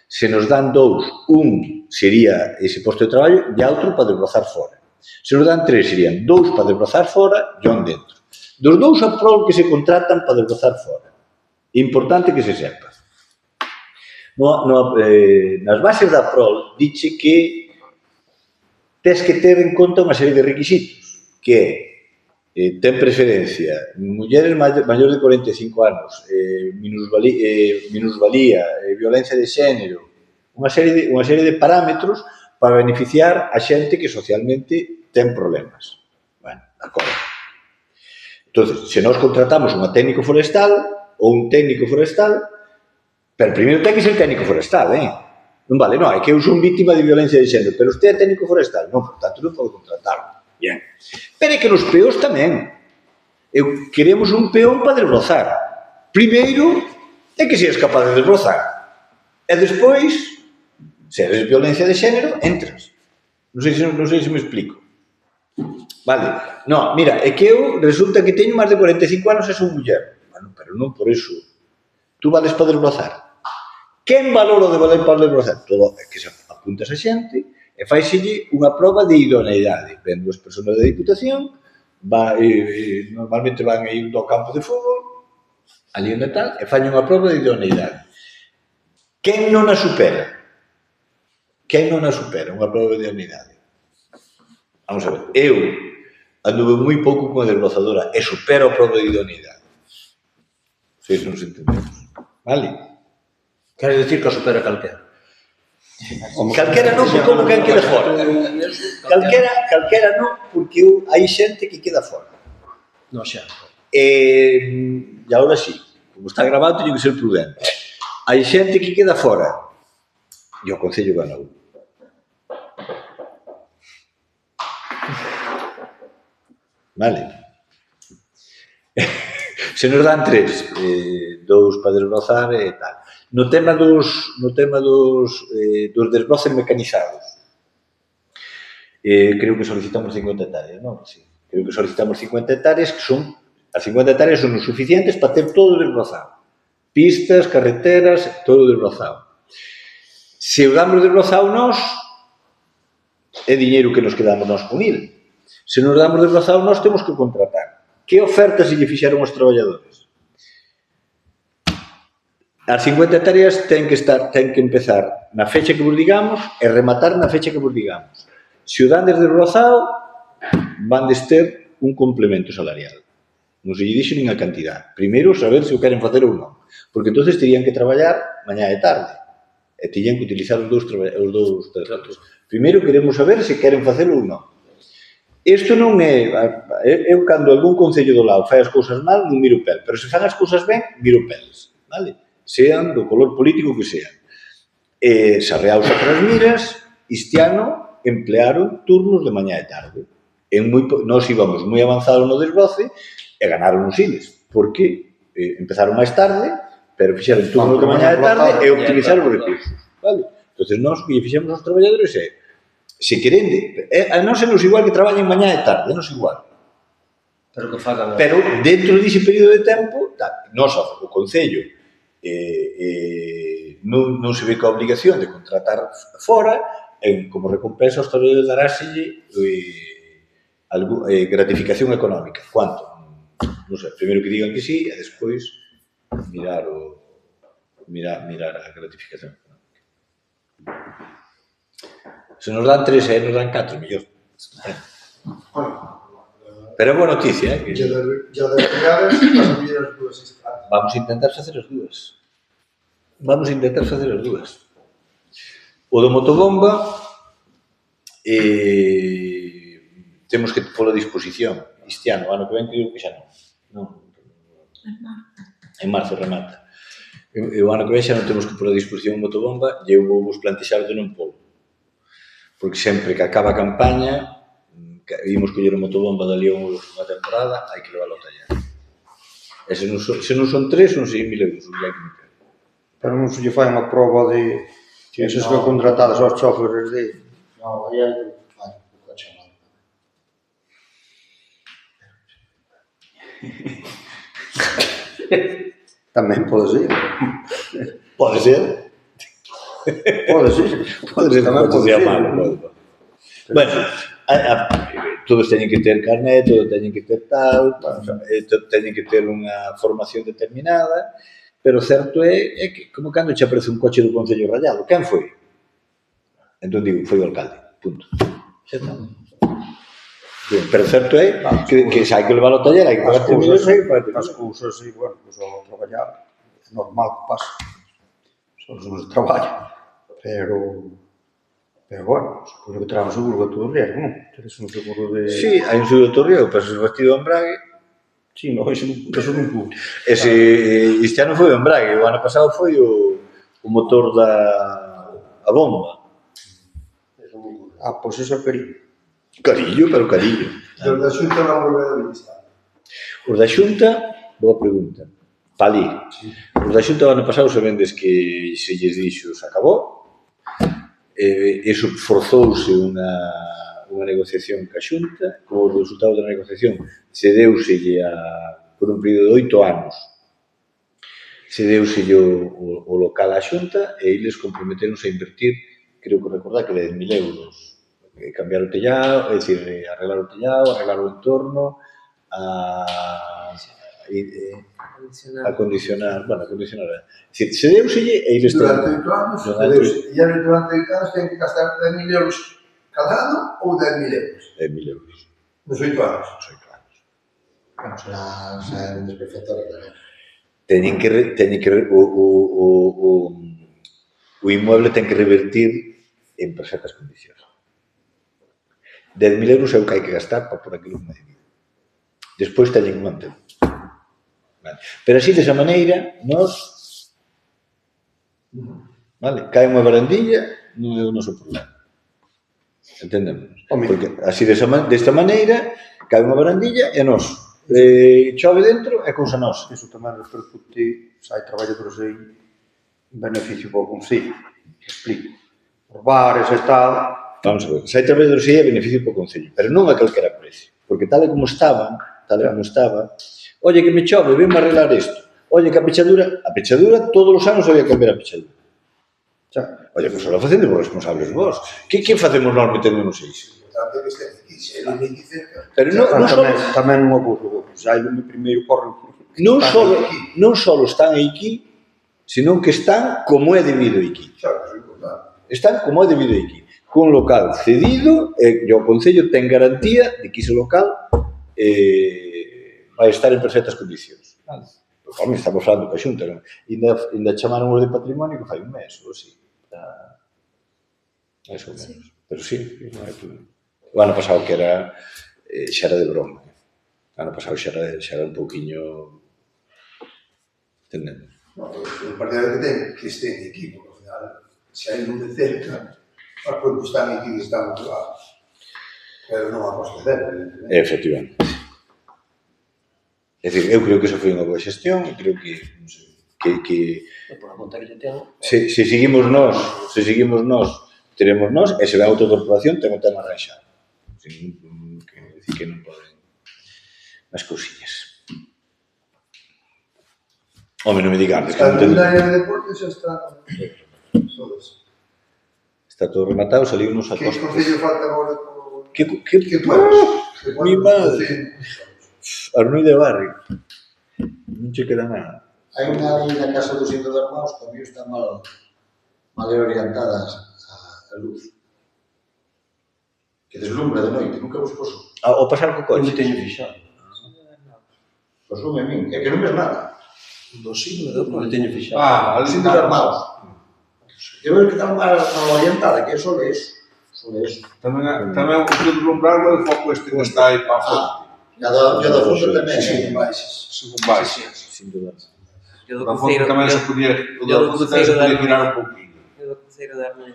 se nos dan 2, un sería ese posto de traballo e outro para desbrozar fora. Se nos dan 3, serían 2 para desbrozar fora e un dentro. Dos 2 APROL que se contratan para desbrozar fora. É importante que se sepa. Nas bases da APROL dice que tes que ter en conta unha serie de requisitos, que é ten preferencia mulleres maiores de 45 anos, minusvalía, violencia de xénero, unha serie de parámetros para beneficiar a xente que socialmente ten problemas. Bueno, de acordo. Entón, se nós contratamos unha técnico forestal ou un técnico forestal, pero primeiro ten que ser técnico forestal, non vale, non, é que eu son víctima de violencia de xénero, pero usted é técnico forestal, non, por tanto non podo contratarlo. Bien. Pero é que nos peóns tamén. Queremos un peón para desbrozar. Primeiro, é que seas capaz de desbrozar. E despois, se eres violencia de xénero, entras. Non sei se me explico. Vale. Non, mira, é que eu resulta que teño máis de 45 anos e son muller. Bueno, pero non por iso. Tú vales para desbrozar. Quen valora de valer para desbrozar? Todo é que se apuntas a xente e faiselle unha proba de idoneidade. Ven 2 persoas da Diputación, normalmente van a ir ao campo de fútbol, ali onde tal, e fan unha proba de idoneidade. Quen non a supera? Quen non a supera unha proba de idoneidade? Vamos a ver, eu anduve moi pouco con a desbrozadora e supero a proba de idoneidade. Se iso nos entendemos. Vale? Queres dicir que o supera calquera? Calquera non, porque como quen queda fora. Calquera non, porque hai xente que queda fora. Non xa. E agora sí, como está grabado, teño que ser prudente. Hai xente que queda fora. E o Concello ganou. Vale? Se nos dan 3, 2 para desbrozar e tal. No tema dos desbroces mecanizados, creo que solicitamos 50 hectáreas, non? Sí. Creo que solicitamos 50 hectáreas, que son, as 50 hectáreas son os suficientes para ter todo desbrozado. Pistas, carreteras, todo desbrozado. Se o damos desbrozado nós, é diñeiro que nos quedamos nós con il. Se nos damos desbrozado nós, temos que contratar. Que ofertas se lle fixeron aos traballadores? As 50 hectáreas ten que empezar na fecha que vos digamos e rematar na fecha que vos digamos. Se o dan desbrozado, van ter un complemento salarial. Non se lle dixo nin a cantidad. Primeiro, saber se o queren facer ou non. Porque entonces terían que traballar mañá e tarde. E terían que utilizar os dous tratos. Primeiro, queremos saber se queren facelo ou non. Isto non é... Eu, cando algún concello do lado fai as cousas mal, non miro pel. Pero se fan as cousas ben, miro peles. Vale? Sean do color político que sean. Se a Real Sacras Miras, este ano, emplearon turnos de mañá e tarde. Nós íbamos moi avanzados no desbroce e ganaron os iles. Porque empezaron máis tarde, pero fixeron turnos de mañá e tarde e optimizaron os recursos. Vale? Entón, nós o que fixemos aos traballadores é se querende, a nós é nos igual que traballen mañá e tarde, é nos igual. Pero dentro dese período de tempo, nós, o Concello, non se ve coa obligación de contratar fora, como recompensa aos traballadores daráselle gratificación económica. Quanto? Non sei, primeiro que digan que sí, e despois mirar a gratificación económica. Se nos dan 3 e nos dan 4, mellor. Pero é boa noticia, que... Ya de pegadas, vas a pillar as dúas estradas. Vamos a intentar facer as dúas. O do motobomba temos que pôr a disposición. Este ano, o ano que ven, creo que xa non. En marzo remata. O ano que ven xa non temos que pôr a disposición o motobomba e eu vou vos plantexar de non pôr. Porque sempre que acaba a campaña, imos coller o motobomba dali a unha temporada, hai que leválo a tallar. E se non son 3, son 6.000 euros. Pero non se lle fai unha proba de que se son contratadas aos choferes de... Non, aí hai un coche mal. Tamén pode ser. Pode ser. Tamén pode ser malo. Bueno, todos teñen que ter carnet, todos teñen que ter tal, teñen que ter unha formación determinada, pero certo é que, como cando che aparece un coche do Concello rayado, quen foi? Entón digo, foi o alcalde, punto. Xa está. Pero certo é que se hai que levar ao taller, hai que pagar as cousas, e, bueno, pues, ao traballar, é normal que pasa. Son os traballo. Pero bueno, supone que terá un seguro de todo riesgo, non? Teres un seguro de... Sí, hai un seguro de todo riesgo, pero se vestido de embrague... Sí, non, eso non pudo. Este ano foi o embrague, o ano pasado foi o motor a bomba. Pois eso é carillo. Carillo, pero carillo. Os da Xunta non volver a visitar. Os da Xunta, boa pregunta. Palí. Os da Xunta o ano pasado sabendes que se lles dixo, se acabou. Eso forzouse unha negociación ca Xunta, o resultado da negociación cedeuselle por un período de 8 anos. Cedeuselle o local á Xunta e eles comprometeronse a invertir, creo que recordar que 10.000 euros. Cambiar o tellado, é dicir, arreglar o tellado, arreglar o entorno, acondicionar, é dicir, cedeuselle e eles... Durante 8 anos, cedeuse. E durante 8 anos ten que gastar 10.000 euros cada ano ou 10.000 euros? 10.000 euros. Nos 8 anos. Bueno, será un desperfector tamén. Teñen que o inmueble ten que revertir en perfectas condicións. 10.000 euros é o que hai que gastar para por aquilo unha vida. Despois teñen que manter. Vale. Pero así, desa maneira, nós... Vale, cae unha barandilla, non é o noso problema. Entendemos? Porque así, desta maneira, Cae unha barandilla e nós. Chove dentro é cousa nosa. Iso tamén repercute, se hai traballadores aí, un beneficio para o Concello. Explico. Os bares e tal... Vamos a ver, se hai traballadores aí é beneficio para o Concello, pero non a calquera precio. Porque tal e como estaba, oye que me chove, venme arreglar isto. Oye que a pechadura todos os anos había que cambiar a pechadura. Oye, pois lo facendo os responsables vos. Que facemos nós meténdonos iso? Pero non só... Tamén un abuso. Xa hai lume primeiro corren... Non só están aquí, senón que están como é debido aquí. Están como é debido aquí. Con local cedido, e o Concello ten garantía de que ese local vai estar en perfectas condicións. Home, estamos falando coa Xunta, non? Ainda chamaron os de patrimonio que fai un mes, ou así. Eso menos. Pero sí, o ano pasado que era xa era de broma. O ano pasado xa era un pouquiño entendendo. O partido que ten que este equipo, ao final, se hai un de cerca, os que están aquí están claros. Pero non a costa dela, evidentemente. Efectivamente. É dicir, eu creo que eso foi unha boa xestión, e creo que Por a conta que lle ten... se seguimos nós, teremos nós, e se ven outra corporación, ten o tema arranxado. Que decir que non poden as cousiñas. Home, non me digades que non ten... A área de deportes xa está todas. Está todo rematado, saliu unos a Que costa. concello falta agora? Que pueblos? Mi madre. Arnui de Barrio. Non che queda nada. Hai unha aí na casa do Sinto de Armaos que tamén están mal orientadas a luz. Que deslumbra de noite, nunca vos poso. O pasar co Non me coche. teño fixado. Posume a min, é que non ves nada. Do siglo de non me teño fixado. O Sinto de Armaos. Eu vejo que está mal orientada, que é só eso. Tamén o que deslumbrar é o foco este que está aí para a fonte. Cada fondo tamén. Según baixas. Según baixas. Sin duda. A fonte tamén se podía tirar un pouquinho. Eu do cruceiro de Arnui.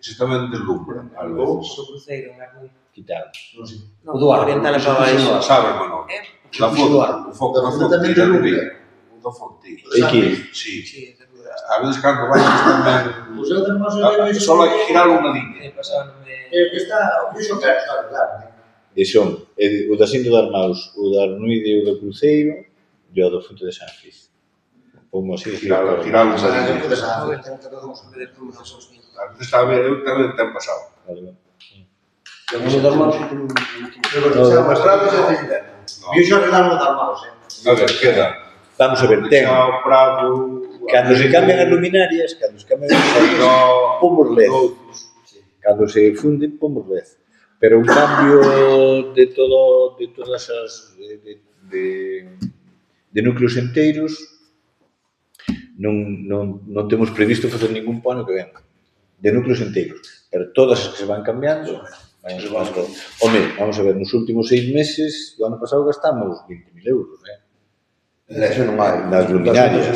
Ese tamén deslumbra, a Do veces. cruceiro de Arnui. Quitar. Non, orientala para baixo. Sabe, Manolo? Da fonte, o foco da fonte tamén tira deslumbra. arriba. Da fonte. Aquí. Sí. Sí, é verdade. A veces cando baixas tamén... O seu de Armaos é Só hai que girar unha liña. Pasábanome... que está, o fixo claro. E son o da Sinto de Armaus, o da Arnui e o do Cruceiro, e o do Fonte de San Fiz. Como así, Girar unha liña. A veces está a ver, eu tamén ten pasado. Vale. O de Armaos Xa mostramos e te Viu xa arreglaron o de Armaos, A ver, queda. Vamos a ver, ten. Chao, Prado... Cando se cambian as luminarias, pomos LED. Cando se funden, pomos LED. Pero un cambio de todas as de núcleos enteiros non temos previsto facer ningún po ano que ven. De núcleos enteiros. Pero todas as que se van cambiando, home, vamos a ver, nos últimos 6 meses do ano pasado gastamos 20.000 euros, Eso non hai. nas luminarias.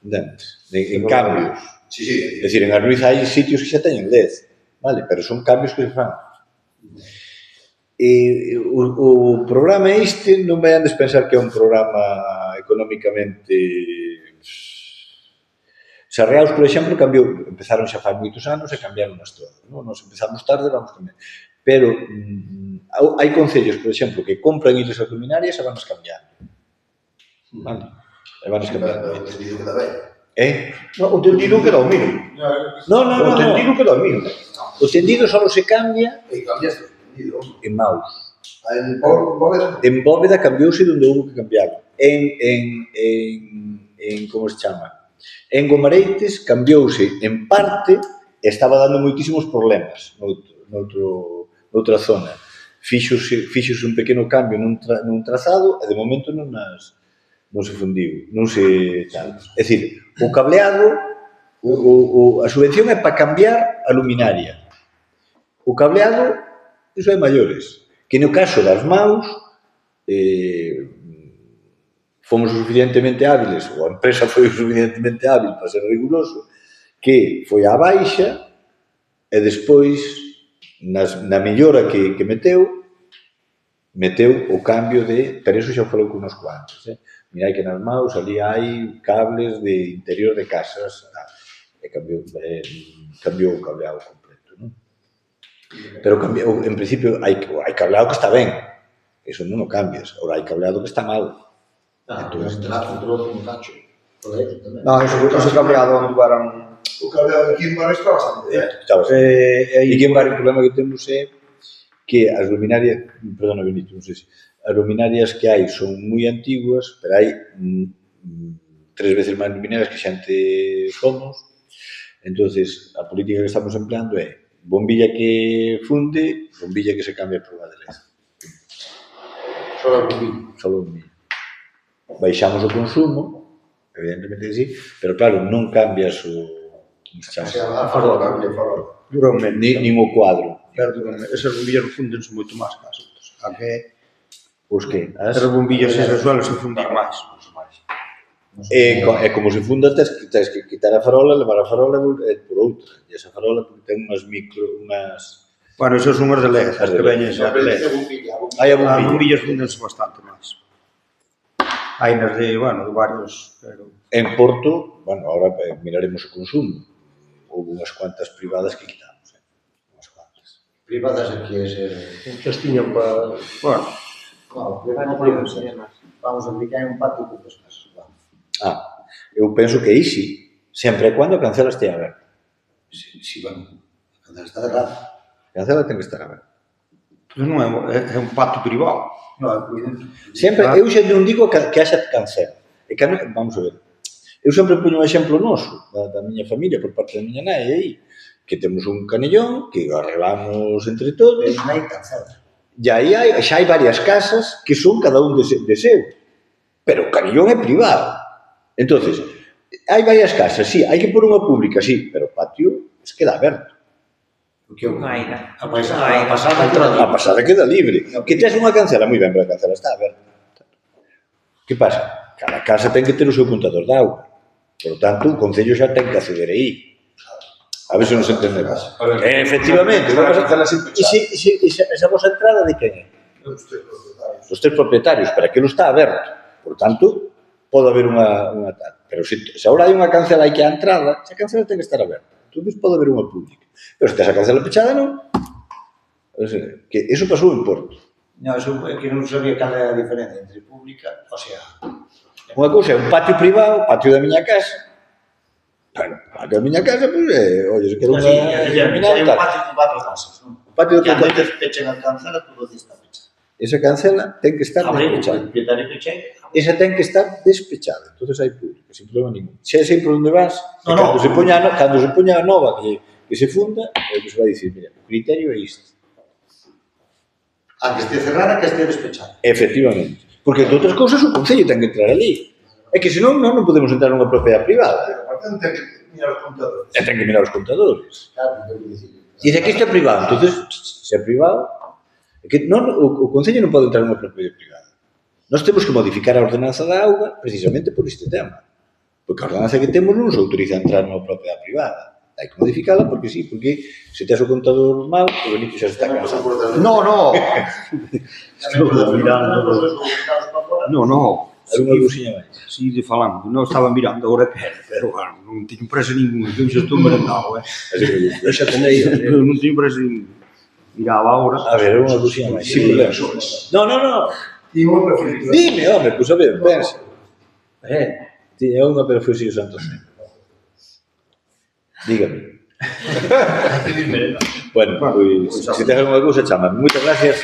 En cambios. Sí. É dicir, en Arnuiz hai sitios que xa teñen LED, vale? Pero son cambios que se fan. O programa este non vai andes pensar que é un programa económicamente... Sarreaus, por exemplo, empezaron xa fai moitos anos e cambiaron as todas. Nos empezamos tarde, vamos cambiar. Pero hai concellos, por exemplo, que compran eles as luminarias e van as cambiando. Vale? E van as cambiando. O tendido queda ben. O tendido queda o mínimo. Non. O tendido queda o mínimo. O tendido só se cambia E cambiaste o tendido. en Maus. En bóveda. En bóveda cambiouse onde houve que cambiar. Como se chama? En Gomareites cambiouse en parte e estaba dando moitísimos problemas noutra zona. Fíxose un pequeno cambio nun trazado e de momento non se fundiu, non se tal. É dicir, o cableado, a subvención é para cambiar a luminaria. O cableado, iso é maiores. Que no caso das Maus, fomos o suficientemente hábiles, ou a empresa foi o suficientemente hábil para ser riguroso, que foi á baixa e despois, na mellora que meteu, meteu o cambio de... Pero iso xa falou con uns cuantos, Mirai que nas maus ali hai cables de interior de casas, e cambiou o cableado completo, non? Pero cambiou, en principio, hai cableado que está ben, eso non o cambias, agora hai cableado que está mal. Entón, entre outro un cacho. No, ese cableado onde varan... O cableado de Kimbar está bastante ben. E que o problema que temos é que as luminarias, perdona Benito, non sei se, as luminarias que hai son moi antiguas, pero hai 3 veces máis luminarias que xente somos, entonces a política que estamos empleando é bombilla que funde, bombilla que se cambia por unha de LED. Solo bombilla. Baixamos o consumo, evidentemente sí, pero claro, non cambias os chasas. A farola. Duran menos. Nin o cuadro. Pero duran menos. Esas bombillas fundense moito máis que as outras. A que Os que? as bombillas esas suelen se fundir máis. E como se funda, tens que quitar a farola, levar a farola por outra. E esa farola ten unhas Bueno, esas son as de LED, as que veñen xa de LED. Hai a As bombilla. bombillas fundense bastante máis. Hai nas de varios, pero... En Porto, ahora miraremos o consumo. Houve unhas cuantas privadas que quitamos, unhas cuantas. Privadas aquí é ser... Muchas tiñan para... Bueno, Vamos a indicar un patio con dos casas. Eu penso que aí sí, sempre e cando a cancela estea aberta. Si, bueno, a cancela está cerrada. A cancela ten que estar aberta. pues non é un patio privado. Sempre, eu xa non digo que haxa cancela. E que, vamos a ver, eu sempre poño un exemplo noso, da miña familia, por parte da miña nai, aí, que temos un canellón, que arreglamos entre todos, Pero non hai cancela. e aí xa hai varias casas que son cada un de seu. Pero o canellón é privado. Entonces, hai varias casas, sí, hai que pôr unha pública, sí, pero o patio queda aberto. Porque Non hai nada. a pasada queda A pasada queda libre. Que tes unha cancela, moi ben, pero a cancela está aberta. Que pasa? Cada casa ten que ter o seu contador de auga. Por lo tanto, o Concello xa ten que acceder aí. A ver se nos entendemos. Efectivamente. E esa vosa entrada de quen é? Os tres propietarios, pero aquilo está aberto. Por tanto, pode haber unha tal. Pero se agora hai unha cancela aí que a entrada, esa cancela ten que estar aberta. Entón, pode haber unha pública. Pero se tes a cancela pechada, non. Que eso pasou en Porto. Non, eso é que non sabía cal era a diferencia entre pública, o sea... Unha cousa é un patio privado, o patio da miña casa. Bueno, o patio da miña casa, pois, oye, se quero unha... Hai un patio con 4 casas, non? O patio Que da antes pechen a cancela, todo está pechado. esa cancela ten que estar Abre, o despechada. propietario peche, Esa ten que estar despechada. Entonces hai público, sin problema ningún. Xa sei por onde vas, No, cando no. se poña a nova que se funda, é que se vai dicir, mira, o criterio é isto. a que esté cerrada, que esté despechada. Efectivamente. Porque, entre outras cousas, o Concello ten que entrar ali. É que, senón, non podemos entrar nunha propiedade privada. Aparte, ten que mirar os contadores. E ten que mirar os contadores. Claro, eu dicir. Dice que isto é privado. Entonces, se é privado, é que non, o Concello non pode entrar nunha propiedade privada. Nós temos que modificar a ordenanza da auga precisamente por este tema. Porque a ordenanza que temos non nos autoriza a entrar nunha propiedade privada. Hai que modificala porque sí, porque se tes o contador mal, o Benito xa se está cansando. No. Estou mirando. No. Hai unha lusiña máis. Si de falando, non estaba mirando agora que era, pero bueno, non teño presa ninguna, que eu xa estou merendado, Así que, Eu xa tenei, Eu non teño presa ninguna. Miraba agora. a ver, unha lusiña máis. Sí, No. Imos referido. Dime, home, pois a ver, pensa. Tiña unha, pero foi si o Santo Cero. Dígame. Bueno, pois, se tens alguna cousa, chama. Moitas gracias.